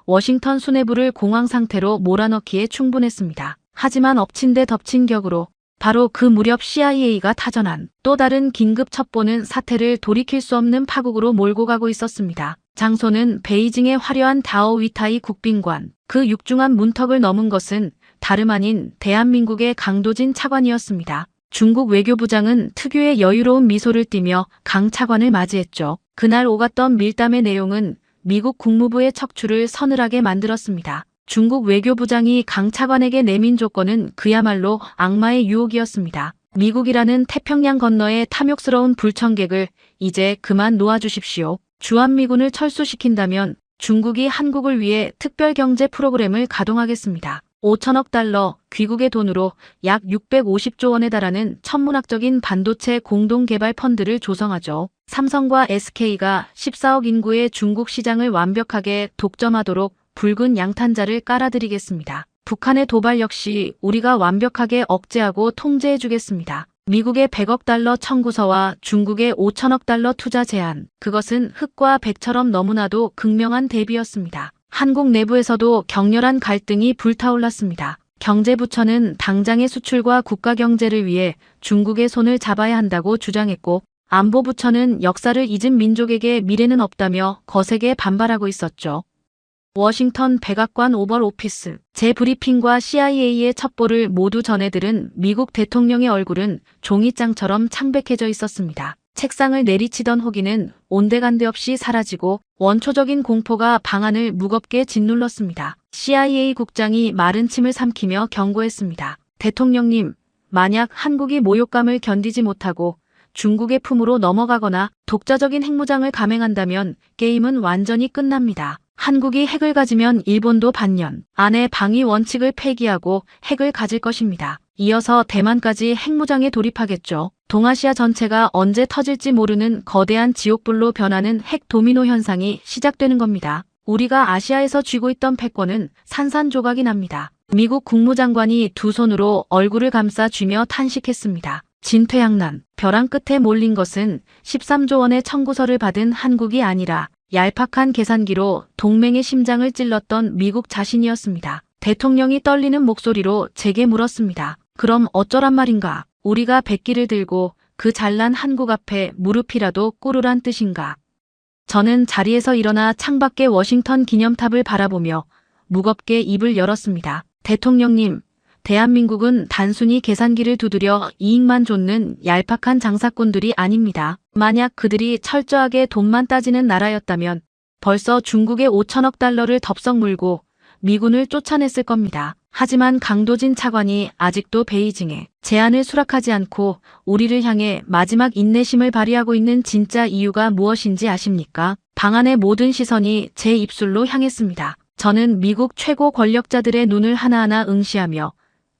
워싱턴 수뇌부를 공황 상태로 몰아넣기에 충분했습니다. 하지만 엎친 데 덮친 격으로 바로 그 무렵 CIA가 타전한 또 다른 긴급 첩보는 사태를 돌이킬 수 없는 파국으로 몰고 가고 있었습니다. 장소는 베이징의 화려한 다오위타이 국빈관. 그 육중한 문턱을 넘은 것은 다름 아닌 대한민국의 강도진 차관이었습니다. 중국 외교부장은 특유의 여유로운 미소를 띠며 강 차관을 맞이했죠. 그날 오갔던 밀담의 내용은 미국 국무부의 척추를 서늘하게 만들었습니다. 중국 외교부장이 강 차관에게 내민 조건은 그야말로 악마의 유혹이었습니다. 미국이라는 태평양 건너의 탐욕스러운 불청객을 이제 그만 놓아주십시오. 주한미군을 철수시킨다면 중국이 한국을 위해 특별경제 프로그램을 가동하겠습니다. 5천억 달러, 귀국의 돈으로 약 650조 원에 달하는 천문학적인 반도체 공동개발 펀드를 조성하죠. 삼성과 SK가 14억 인구의 중국 시장을 완벽하게 독점하도록 붉은 양탄자를 깔아드리겠습니다. 북한의 도발 역시 우리가 완벽하게 억제하고 통제해주겠습니다. 미국의 100억 달러 청구서와 중국의 5천억 달러 투자 제한, 그것은 흙과 백처럼 너무나도 극명한 대비였습니다. 한국 내부에서도 격렬한 갈등이 불타올랐습니다. 경제부처는 당장의 수출과 국가 경제를 위해 중국의 손을 잡아야 한다고 주장했고, 안보부처는 역사를 잊은 민족에게 미래는 없다며 거세게 반발하고 있었죠. 워싱턴 백악관 오벌 오피스. 제 브리핑과 CIA의 첩보를 모두 전해들은 미국 대통령의 얼굴은 종이장처럼 창백해져 있었습니다. 책상을 내리치던 호기는 온데간데 없이 사라지고 원초적인 공포가 방안을 무겁게 짓눌렀습니다. CIA 국장이 마른 침을 삼키며 경고했습니다. 대통령님, 만약 한국이 모욕감을 견디지 못하고 중국의 품으로 넘어가거나 독자적인 핵무장을 감행한다면 게임은 완전히 끝납니다. 한국이 핵을 가지면 일본도 반년 안에 방위 원칙을 폐기하고 핵을 가질 것입니다. 이어서 대만까지 핵무장에 돌입하겠죠. 동아시아 전체가 언제 터질지 모르는 거대한 지옥불로 변하는 핵 도미노 현상이 시작되는 겁니다. 우리가 아시아에서 쥐고 있던 패권은 산산조각이 납니다. 미국 국무장관이 두 손으로 얼굴을 감싸 쥐며 탄식했습니다. 진퇴양난, 벼랑 끝에 몰린 것은 13조 원의 청구서를 받은 한국이 아니라 얄팍한 계산기로 동맹의 심장을 찔렀던 미국 자신이었습니다. 대통령이 떨리는 목소리로 제게 물었습니다. 그럼 어쩌란 말인가? 우리가 백기를 들고 그 잘난 한국 앞에 무릎이라도 꿇으란 뜻인가? 저는 자리에서 일어나 창밖의 워싱턴 기념탑을 바라보며 무겁게 입을 열었습니다. 대통령님, 대한민국은 단순히 계산기를 두드려 이익만 좇는 얄팍한 장사꾼들이 아닙니다. 만약 그들이 철저하게 돈만 따지는 나라였다면 벌써 중국의 5천억 달러를 덥석 물고 미군을 쫓아냈을 겁니다. 하지만 강도진 차관이 아직도 베이징에 제안을 수락하지 않고 우리를 향해 마지막 인내심을 발휘하고 있는 진짜 이유가 무엇인지 아십니까? 방안의 모든 시선이 제 입술로 향했습니다. 저는 미국 최고 권력자들의 눈을 하나하나 응시하며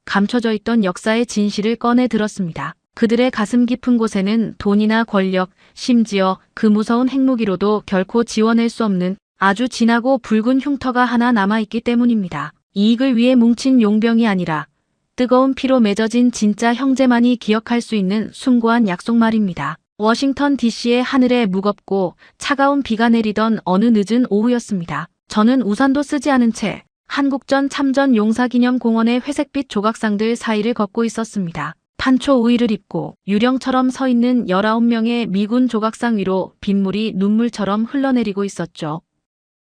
감춰져 있던 역사의 진실을 꺼내 들었습니다. 그들의 가슴 깊은 곳에는 돈이나 권력, 심지어 그 무서운 핵무기로도 결코 지워낼 수 없는 아주 진하고 붉은 흉터가 하나 남아있기 때문입니다. 이익을 위해 뭉친 용병이 아니라 뜨거운 피로 맺어진 진짜 형제만이 기억할 수 있는 숭고한 약속 말입니다. 워싱턴 DC의 하늘에 무겁고 차가운 비가 내리던 어느 늦은 오후였습니다. 저는 우산도 쓰지 않은 채 한국전 참전 용사기념공원의 회색빛 조각상들 사이를 걷고 있었습니다. 판초 우의를 입고 유령처럼 서 있는 19명의 미군 조각상 위로 빗물이 눈물처럼 흘러내리고 있었죠.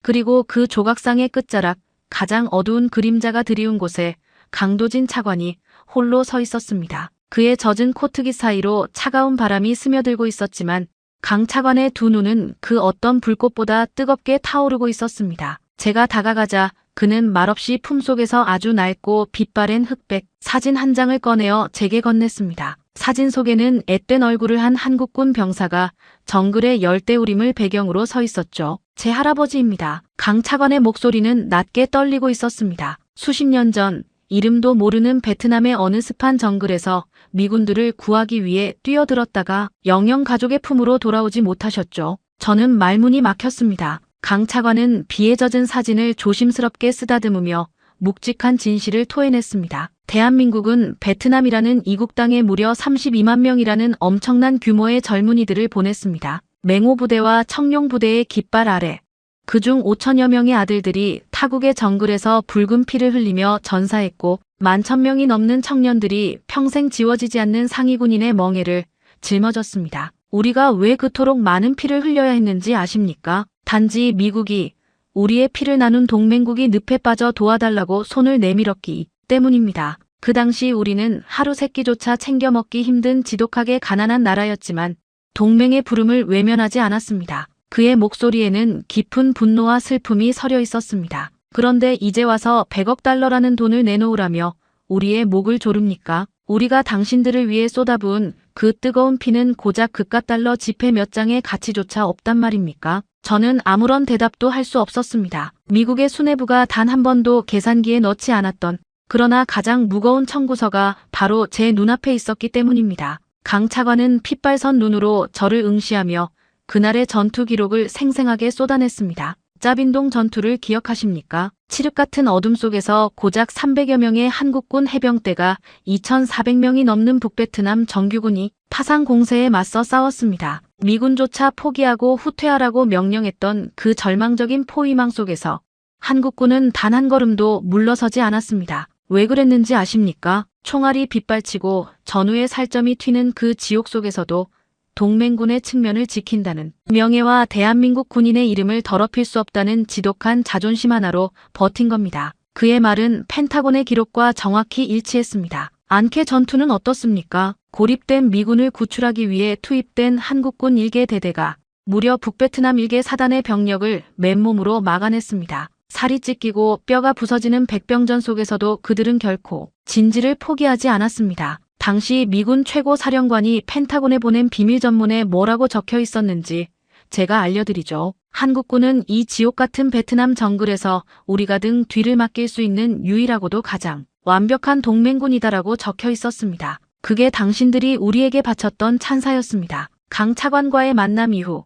그리고 그 조각상의 끝자락, 가장 어두운 그림자가 드리운 곳에 강도진 차관이 홀로 서 있었습니다. 그의 젖은 코트기 사이로 차가운 바람이 스며들고 있었지만 강 차관의 두 눈은 그 어떤 불꽃보다 뜨겁게 타오르고 있었습니다. 제가 다가가자 그는 말없이 품속에서 아주 낡고 빛바랜 흑백 사진 한 장을 꺼내어 제게 건넸습니다. 사진 속에는 앳된 얼굴을 한 한국군 병사가 정글의 열대우림을 배경으로 서 있었죠. 제 할아버지입니다. 강 차관의 목소리는 낮게 떨리고 있었습니다. 수십 년 전 이름도 모르는 베트남의 어느 습한 정글에서 미군들을 구하기 위해 뛰어들었다가 영영 가족의 품으로 돌아오지 못하셨죠. 저는 말문이 막혔습니다. 강 차관은 비에 젖은 사진을 조심스럽게 쓰다듬으며 묵직한 진실을 토해냈습니다. 대한민국은 베트남이라는 이국 땅에 무려 32만 명이라는 엄청난 규모의 젊은이들을 보냈습니다. 맹호 부대와 청룡 부대의 깃발 아래 그중 5천여 명의 아들들이 타국의 정글에서 붉은 피를 흘리며 전사했고 11,000명이 넘는 청년들이 평생 지워지지 않는 상위군인의 멍에를 짊어졌습니다. 우리가 왜 그토록 많은 피를 흘려야 했는지 아십니까? 단지 미국이 우리의 피를 나눈 동맹국이 늪에 빠져 도와달라고 손을 내밀었기 때문입니다. 그 당시 우리는 하루 세끼조차 챙겨 먹기 힘든 지독하게 가난한 나라였지만 동맹의 부름을 외면하지 않았습니다. 그의 목소리에는 깊은 분노와 슬픔이 서려 있었습니다. 그런데 이제 와서 100억 달러라는 돈을 내놓으라며 우리의 목을 조릅니까? 우리가 당신들을 위해 쏟아부은 그 뜨거운 피는 고작 그깟 달러 지폐 몇 장의 가치조차 없단 말입니까? 저는 아무런 대답도 할 수 없었습니다. 미국의 수뇌부가 단 한 번도 계산기에 넣지 않았던 그러나 가장 무거운 청구서가 바로 제 눈앞에 있었기 때문입니다. 강 차관은 핏발선 눈으로 저를 응시하며 그날의 전투 기록을 생생하게 쏟아냈습니다. 짜빈동 전투를 기억하십니까? 칠흑 같은 어둠 속에서 고작 300여 명의 한국군 해병대가 2,400명이 넘는 북베트남 정규군이 파상 공세에 맞서 싸웠습니다. 미군조차 포기하고 후퇴하라고 명령했던 그 절망적인 포위망 속에서 한국군은 단 한 걸음도 물러서지 않았습니다. 왜 그랬는지 아십니까? 총알이 빗발치고 전우의 살점이 튀는 그 지옥 속에서도 동맹군의 측면을 지킨다는 명예와 대한민국 군인의 이름을 더럽힐 수 없다는 지독한 자존심 하나로 버틴 겁니다. 그의 말은 펜타곤의 기록과 정확히 일치했습니다. 안케 전투는 어떻습니까? 고립된 미군을 구출하기 위해 투입된 한국군 1개 대대가 무려 북베트남 1개 사단의 병력을 맨몸으로 막아냈습니다. 살이 찢기고 뼈가 부서지는 백병전 속에서도 그들은 결코 진지를 포기하지 않았습니다. 당시 미군 최고 사령관이 펜타곤에 보낸 비밀 전문에 뭐라고 적혀 있었는지 제가 알려드리죠. 한국군은 이 지옥 같은 베트남 정글에서 우리가 등 뒤를 맡길 수 있는 유일하고도 가장 완벽한 동맹군이다라고 적혀 있었습니다. 그게 당신들이 우리에게 바쳤던 찬사였습니다. 강 차관과의 만남 이후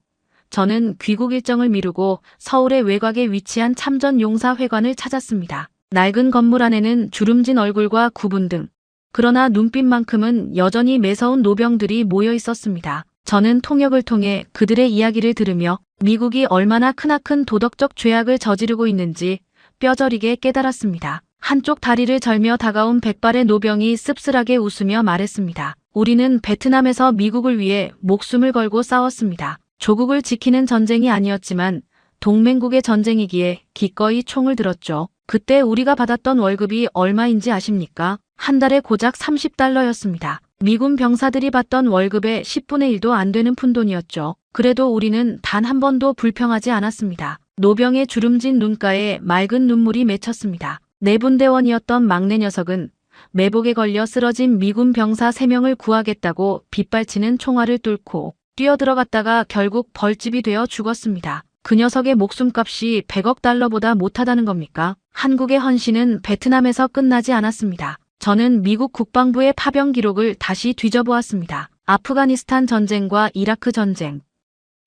저는 귀국 일정을 미루고 서울의 외곽에 위치한 참전용사회관을 찾았습니다. 낡은 건물 안에는 주름진 얼굴과 구분 등 그러나 눈빛만큼은 여전히 매서운 노병들이 모여 있었습니다. 저는 통역을 통해 그들의 이야기를 들으며 미국이 얼마나 크나큰 도덕적 죄악을 저지르고 있는지 뼈저리게 깨달았습니다. 한쪽 다리를 절며 다가온 백발의 노병이 씁쓸하게 웃으며 말했습니다. 우리는 베트남에서 미국을 위해 목숨을 걸고 싸웠습니다. 조국을 지키는 전쟁이 아니었지만 동맹국의 전쟁이기에 기꺼이 총을 들었죠. 그때 우리가 받았던 월급이 얼마인지 아십니까? 한 달에 고작 $30였습니다. 미군 병사들이 받던 월급의 10분의 1도 안 되는 푼돈이었죠. 그래도 우리는 단 한 번도 불평하지 않았습니다. 노병의 주름진 눈가에 맑은 눈물이 맺혔습니다. 내분대원이었던 막내 녀석은 매복에 걸려 쓰러진 미군 병사 3명을 구하겠다고 빗발치는 총알을 뚫고 뛰어들어갔다가 결국 벌집이 되어 죽었습니다. 그 녀석의 목숨값이 100억 달러보다 못하다는 겁니까? 한국의 헌신은 베트남에서 끝나지 않았습니다. 저는 미국 국방부의 파병 기록을 다시 뒤져보았습니다. 아프가니스탄 전쟁과 이라크 전쟁.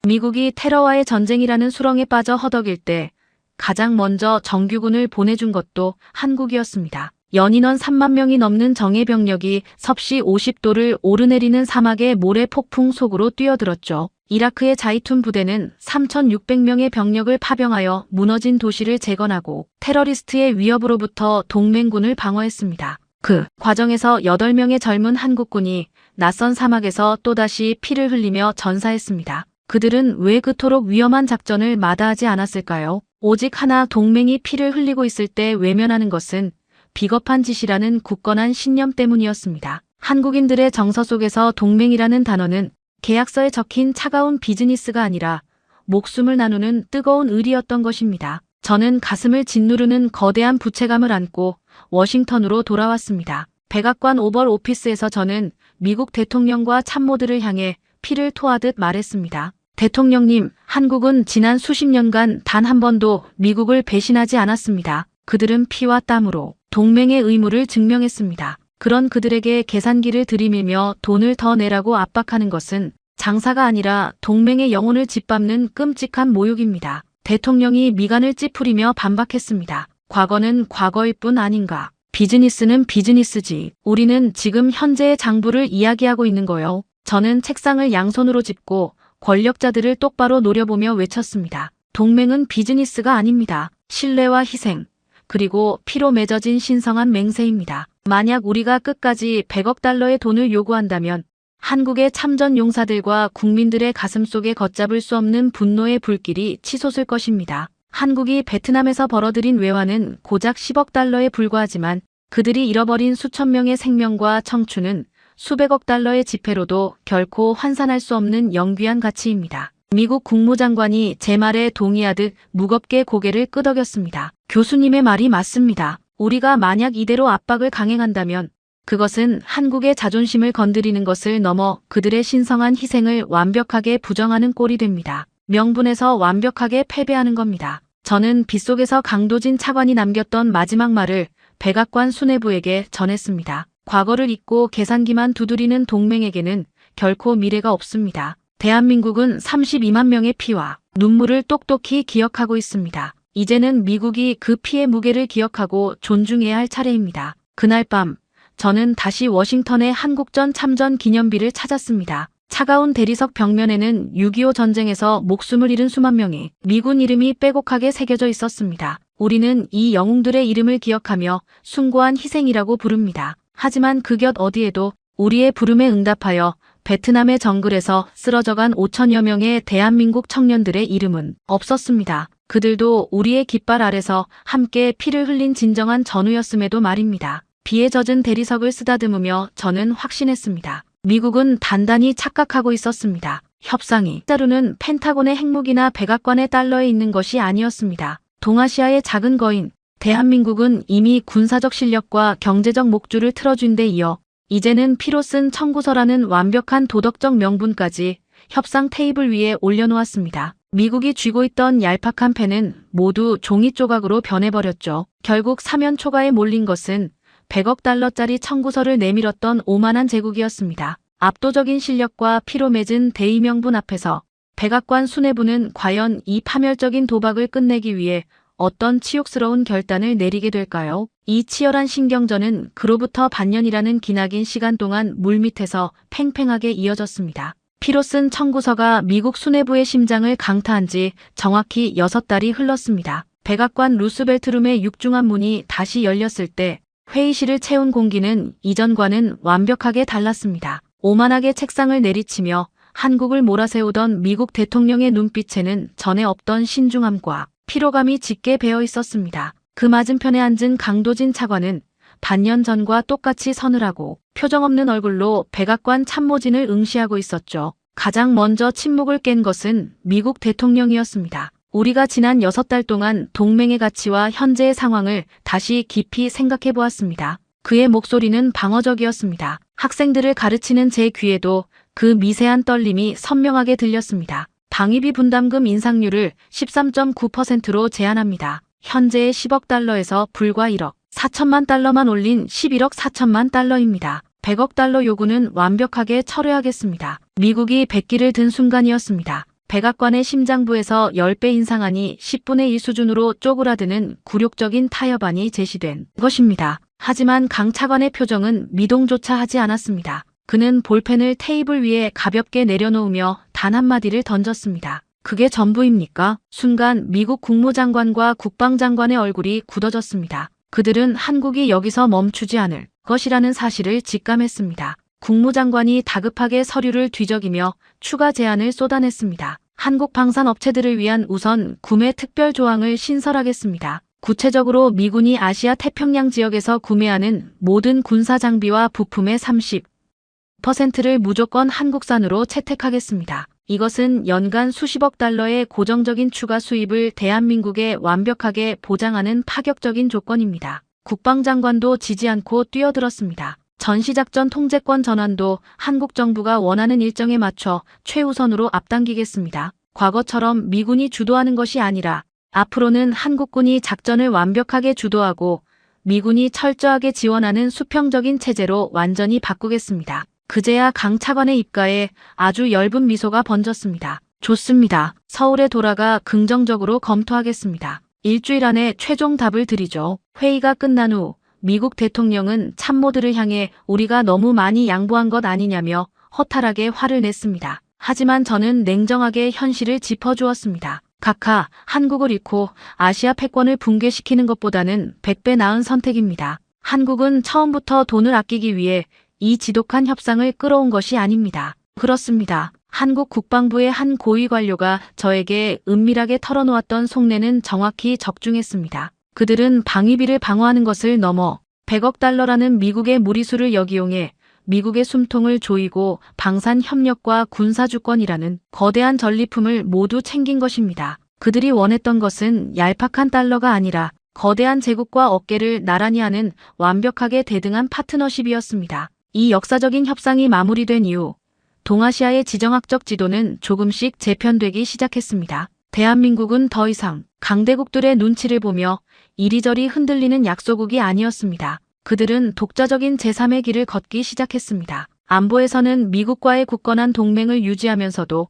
미국이 테러와의 전쟁이라는 수렁에 빠져 허덕일 때 가장 먼저 정규군을 보내준 것도 한국이었습니다. 연인원 3만 명이 넘는 정예병력이 섭씨 50도를 오르내리는 사막의 모래 폭풍 속으로 뛰어들었죠. 이라크의 자이툰 부대는 3,600명의 병력을 파병하여 무너진 도시를 재건하고 테러리스트의 위협으로부터 동맹군을 방어했습니다. 그 과정에서 8명의 젊은 한국군이 낯선 사막에서 또다시 피를 흘리며 전사했습니다. 그들은 왜 그토록 위험한 작전을 마다하지 않았을까요? 오직 하나, 동맹이 피를 흘리고 있을 때 외면하는 것은 비겁한 짓이라는 굳건한 신념 때문이었습니다. 한국인들의 정서 속에서 동맹이라는 단어는 계약서에 적힌 차가운 비즈니스가 아니라 목숨을 나누는 뜨거운 의리였던 것입니다. 저는 가슴을 짓누르는 거대한 부채감을 안고 워싱턴으로 돌아왔습니다. 백악관 오벌 오피스에서 저는 미국 대통령과 참모들을 향해 피를 토하듯 말했습니다. 대통령님, 한국은 지난 수십 년간 단 한 번도 미국을 배신하지 않았습니다. 그들은 피와 땀으로 동맹의 의무를 증명했습니다. 그런 그들에게 계산기를 들이밀며 돈을 더 내라고 압박하는 것은 장사가 아니라 동맹의 영혼을 짓밟는 끔찍한 모욕입니다. 대통령이 미간을 찌푸리며 반박했습니다. 과거는 과거일 뿐 아닌가. 비즈니스는 비즈니스지. 우리는 지금 현재의 장부를 이야기하고 있는 거요. 저는 책상을 양손으로 짚고 권력자들을 똑바로 노려보며 외쳤습니다. 동맹은 비즈니스가 아닙니다. 신뢰와 희생, 그리고 피로 맺어진 신성한 맹세입니다. 만약 우리가 끝까지 100억 달러의 돈을 요구한다면 한국의 참전 용사들과 국민들의 가슴 속에 걷잡을 수 없는 분노의 불길이 치솟을 것입니다. 한국이 베트남에서 벌어들인 외환은 고작 10억 달러에 불과하지만 그들이 잃어버린 수천 명의 생명과 청춘은 수백억 달러의 지폐로도 결코 환산할 수 없는 영귀한 가치입니다. 미국 국무장관이 제 말에 동의하듯 무겁게 고개를 끄덕였습니다. 교수님의 말이 맞습니다. 우리가 만약 이대로 압박을 강행한다면 그것은 한국의 자존심을 건드리는 것을 넘어 그들의 신성한 희생을 완벽하게 부정하는 꼴이 됩니다. 명분에서 완벽하게 패배하는 겁니다. 저는 빗속에서 강도진 차관이 남겼던 마지막 말을 백악관 수뇌부에게 전했습니다. 과거를 잊고 계산기만 두드리는 동맹에게는 결코 미래가 없습니다. 대한민국은 32만 명의 피와 눈물을 똑똑히 기억하고 있습니다. 이제는 미국이 그 피의 무게를 기억하고 존중해야 할 차례입니다. 그날 밤 저는 다시 워싱턴의 한국전 참전 기념비를 찾았습니다. 차가운 대리석 벽면에는 6.25 전쟁에서 목숨을 잃은 수만 명의 미군 이름이 빼곡하게 새겨져 있었습니다. 우리는 이 영웅들의 이름을 기억하며 숭고한 희생이라고 부릅니다. 하지만 그 곁 어디에도 우리의 부름에 응답하여 베트남의 정글에서 쓰러져간 5천여 명의 대한민국 청년들의 이름은 없었습니다. 그들도 우리의 깃발 아래서 함께 피를 흘린 진정한 전우였음에도 말입니다. 비에 젖은 대리석을 쓰다듬으며 저는 확신했습니다. 미국은 단단히 착각하고 있었습니다. 협상이 따르는 펜타곤의 핵무기나 백악관의 달러에 있는 것이 아니었습니다. 동아시아의 작은 거인 대한민국은 이미 군사적 실력과 경제적 목줄을 틀어준 데 이어 이제는 피로 쓴 청구서라는 완벽한 도덕적 명분까지 협상 테이블 위에 올려놓았습니다. 미국이 쥐고 있던 얄팍한 펜은 모두 종이 조각으로 변해버렸죠. 결국 사면 초가에 몰린 것은 100억 달러짜리 청구서를 내밀었던 오만한 제국이었습니다. 압도적인 실력과 피로 맺은 대의명분 앞에서 백악관 수뇌부는 과연 이 파멸적인 도박을 끝내기 위해 어떤 치욕스러운 결단을 내리게 될까요? 이 치열한 신경전은 그로부터 반년이라는 기나긴 시간 동안 물밑에서 팽팽하게 이어졌습니다. 피로 쓴 청구서가 미국 수뇌부의 심장을 강타한 지 정확히 6달이 흘렀습니다. 백악관 루스벨트룸의 육중한 문이 다시 열렸을 때 회의실을 채운 공기는 이전과는 완벽하게 달랐습니다. 오만하게 책상을 내리치며 한국을 몰아세우던 미국 대통령의 눈빛에는 전에 없던 신중함과 피로감이 짙게 배어 있었습니다. 그 맞은편에 앉은 강도진 차관은 반년 전과 똑같이 서늘하고 표정 없는 얼굴로 백악관 참모진을 응시하고 있었죠. 가장 먼저 침묵을 깬 것은 미국 대통령이었습니다. 우리가 지난 6달 동안 동맹의 가치와 현재의 상황을 다시 깊이 생각해 보았습니다. 그의 목소리는 방어적이었습니다. 학생들을 가르치는 제 귀에도 그 미세한 떨림이 선명하게 들렸습니다. 방위비 분담금 인상률을 13.9%로 제한합니다. 현재의 10억 달러에서 불과 1억 4천만 달러만 올린 11억 4천만 달러입니다. 100억 달러 요구는 완벽하게 철회하겠습니다. 미국이 백기를 든 순간이었습니다. 백악관의 심장부에서 10배 인상안이 10분의 1 수준으로 쪼그라드는 굴욕적인 타협안이 제시된 것입니다. 하지만 강 차관의 표정은 미동조차 하지 않았습니다. 그는 볼펜을 테이블 위에 가볍게 내려놓으며 단 한마디를 던졌습니다. 그게 전부입니까? 순간 미국 국무장관과 국방장관의 얼굴이 굳어졌습니다. 그들은 한국이 여기서 멈추지 않을 것이라는 사실을 직감했습니다. 국무장관이 다급하게 서류를 뒤적이며 추가 제안을 쏟아냈습니다. 한국 방산 업체들을 위한 우선 구매 특별 조항을 신설하겠습니다. 구체적으로 미군이 아시아 태평양 지역에서 구매하는 모든 군사 장비와 부품의 30%를 무조건 한국산으로 채택하겠습니다. 이것은 연간 수십억 달러의 고정적인 추가 수입을 대한민국에 완벽하게 보장하는 파격적인 조건입니다. 국방장관도 지지 않고 뛰어들었습니다. 전시작전 통제권 전환도 한국 정부가 원하는 일정에 맞춰 최우선으로 앞당기겠습니다. 과거처럼 미군이 주도하는 것이 아니라 앞으로는 한국군이 작전을 완벽하게 주도하고 미군이 철저하게 지원하는 수평적인 체제로 완전히 바꾸겠습니다. 그제야 강 차관의 입가에 아주 엷은 미소가 번졌습니다. 좋습니다. 서울에 돌아가 긍정적으로 검토하겠습니다. 일주일 안에 최종 답을 드리죠. 회의가 끝난 후 미국 대통령은 참모들을 향해 우리가 너무 많이 양보한 것 아니냐며 허탈하게 화를 냈습니다. 하지만 저는 냉정하게 현실을 짚어주었습니다. 각하, 한국을 잃고 아시아 패권을 붕괴시키는 것보다는 100배 나은 선택입니다. 한국은 처음부터 돈을 아끼기 위해 이 지독한 협상을 끌어온 것이 아닙니다. 그렇습니다. 한국 국방부의 한 고위 관료가 저에게 은밀하게 털어놓았던 속내는 정확히 적중했습니다. 그들은 방위비를 방어하는 것을 넘어 100억 달러라는 미국의 무리수를 역이용해 미국의 숨통을 조이고 방산 협력과 군사주권이라는 거대한 전리품을 모두 챙긴 것입니다. 그들이 원했던 것은 얄팍한 달러가 아니라 거대한 제국과 어깨를 나란히 하는 완벽하게 대등한 파트너십이었습니다. 이 역사적인 협상이 마무리된 이후 동아시아의 지정학적 지도는 조금씩 재편되기 시작했습니다. 대한민국은 더 이상 강대국들의 눈치를 보며 이리저리 흔들리는 약소국이 아니었습니다. 그들은 독자적인 제3의 길을 걷기 시작했습니다. 안보에서는 미국과의 굳건한 동맹을 유지하면서도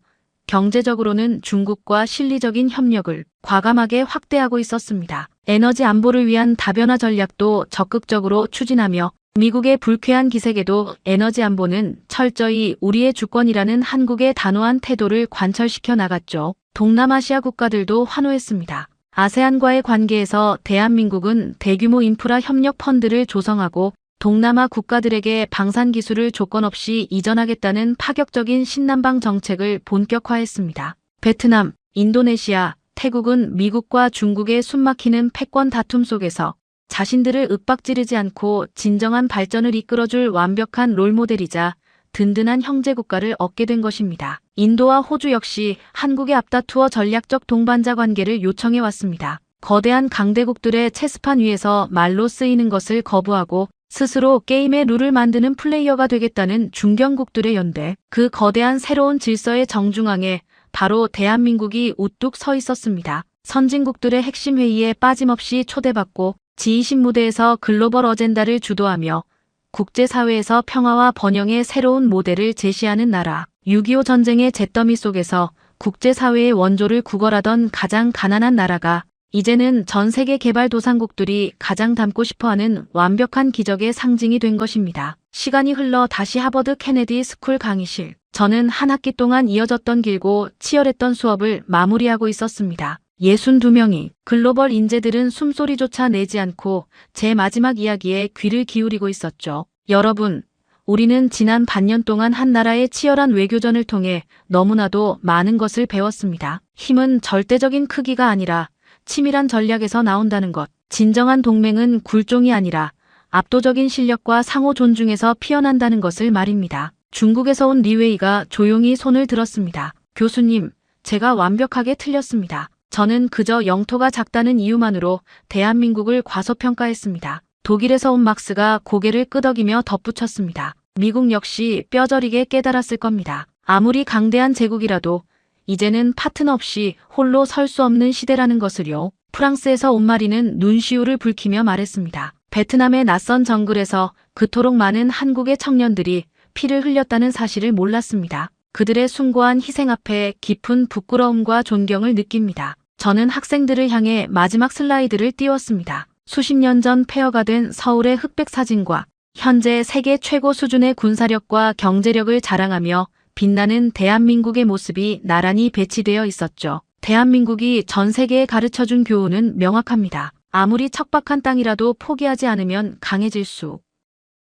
경제적으로는 중국과 실리적인 협력을 과감하게 확대하고 있었습니다. 에너지 안보를 위한 다변화 전략도 적극적으로 추진하며 미국의 불쾌한 기색에도 에너지 안보는 철저히 우리의 주권이라는 한국의 단호한 태도를 관철시켜 나갔죠. 동남아시아 국가들도 환호했습니다. 아세안과의 관계에서 대한민국은 대규모 인프라 협력 펀드를 조성하고 동남아 국가들에게 방산 기술을 조건 없이 이전하겠다는 파격적인 신남방 정책을 본격화했습니다. 베트남, 인도네시아, 태국은 미국과 중국의 숨막히는 패권 다툼 속에서 자신들을 윽박지르지 않고 진정한 발전을 이끌어줄 완벽한 롤모델이자 든든한 형제국가를 얻게 된 것입니다. 인도와 호주 역시 한국의 앞다투어 전략적 동반자 관계를 요청해 왔습니다. 거대한 강대국들의 체스판 위에서 말로 쓰이는 것을 거부하고 스스로 게임의 룰을 만드는 플레이어가 되겠다는 중견국들의 연대. 그 거대한 새로운 질서의 정중앙에 바로 대한민국이 우뚝 서 있었습니다. 선진국들의 핵심 회의에 빠짐없이 초대받고 G20 무대에서 글로벌 어젠다를 주도하며 국제사회에서 평화와 번영의 새로운 모델을 제시하는 나라. 6.25 전쟁의 잿더미 속에서 국제사회의 원조를 구걸하던 가장 가난한 나라가 이제는 전 세계 개발도상국들이 가장 닮고 싶어하는 완벽한 기적의 상징이 된 것입니다. 시간이 흘러 다시 하버드 케네디 스쿨 강의실. 저는 한 학기 동안 이어졌던 길고 치열했던 수업을 마무리하고 있었습니다. 62명이 글로벌 인재들은 숨소리조차 내지 않고 제 마지막 이야기에 귀를 기울이고 있었죠. 여러분, 우리는 지난 반년 동안 한 나라의 치열한 외교전을 통해 너무나도 많은 것을 배웠습니다. 힘은 절대적인 크기가 아니라 치밀한 전략에서 나온다는 것. 진정한 동맹은 굴종이 아니라 압도적인 실력과 상호 존중에서 피어난다는 것을 말입니다. 중국에서 온 리웨이가 조용히 손을 들었습니다. 교수님, 제가 완벽하게 틀렸습니다. 저는 그저 영토가 작다는 이유만으로 대한민국을 과소평가했습니다. 독일에서 온 막스가 고개를 끄덕이며 덧붙였습니다. 미국 역시 뼈저리게 깨달았을 겁니다. 아무리 강대한 제국이라도 이제는 파트너 없이 홀로 설 수 없는 시대라는 것을요. 프랑스에서 온 마리는 눈시울을 붉히며 말했습니다. 베트남의 낯선 정글에서 그토록 많은 한국의 청년들이 피를 흘렸다는 사실을 몰랐습니다. 그들의 숭고한 희생 앞에 깊은 부끄러움과 존경을 느낍니다. 저는 학생들을 향해 마지막 슬라이드를 띄웠습니다. 수십 년 전 폐허가 된 서울의 흑백 사진과 현재 세계 최고 수준의 군사력과 경제력을 자랑하며 빛나는 대한민국의 모습이 나란히 배치되어 있었죠. 대한민국이 전 세계에 가르쳐준 교훈은 명확합니다. 아무리 척박한 땅이라도 포기하지 않으면 강해질 수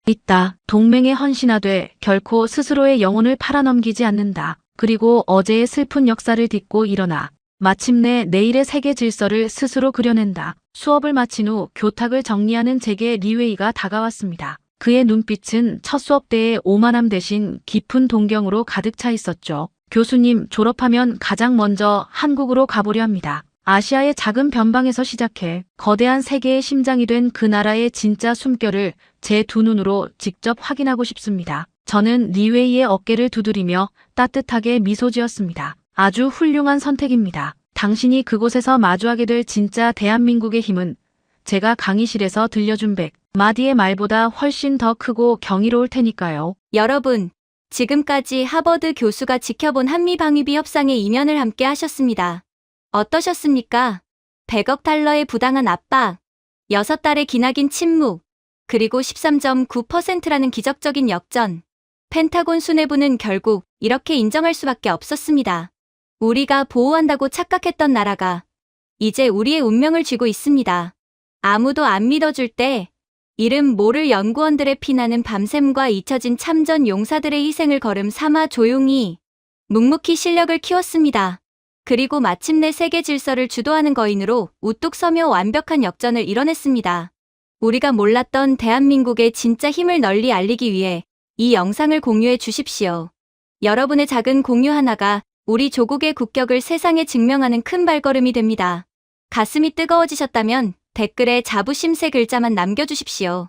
있다. 동맹에 헌신하되 결코 스스로의 영혼을 팔아넘기지 않는다. 그리고 어제의 슬픈 역사를 딛고 일어나 마침내 내일의 세계 질서를 스스로 그려낸다. 수업을 마친 후 교탁을 정리하는 제게 리웨이가 다가왔습니다. 그의 눈빛은 첫 수업 때의 오만함 대신 깊은 동경으로 가득 차 있었죠. 교수님, 졸업하면 가장 먼저 한국으로 가보려 합니다. 아시아의 작은 변방에서 시작해 거대한 세계의 심장이 된 그 나라의 진짜 숨결을 제 두 눈으로 직접 확인하고 싶습니다. 저는 리웨이의 어깨를 두드리며 따뜻하게 미소 지었습니다. 아주 훌륭한 선택입니다. 당신이 그곳에서 마주하게 될 진짜 대한민국의 힘은 제가 강의실에서 들려준 100마디의 말보다 훨씬 더 크고 경이로울 테니까요. 여러분, 지금까지 하버드 교수가 지켜본 한미방위비 협상의 이면을 함께 하셨습니다. 어떠셨습니까? 100억 달러의 부당한 압박, 6달의 기나긴 침묵, 그리고 13.9%라는 기적적인 역전. 펜타곤 수뇌부는 결국 이렇게 인정할 수밖에 없었습니다. 우리가 보호한다고 착각했던 나라가 이제 우리의 운명을 쥐고 있습니다. 아무도 안 믿어줄 때 이름 모를 연구원들의 피나는 밤샘과 잊혀진 참전 용사들의 희생을 걸음 삼아 조용히 묵묵히 실력을 키웠습니다. 그리고 마침내 세계 질서를 주도하는 거인으로 우뚝 서며 완벽한 역전을 이뤄냈습니다. 우리가 몰랐던 대한민국의 진짜 힘을 널리 알리기 위해 이 영상을 공유해 주십시오. 여러분의 작은 공유 하나가 우리 조국의 국격을 세상에 증명하는 큰 발걸음이 됩니다. 가슴이 뜨거워지셨다면 댓글에 자부심 3글자만 남겨주십시오.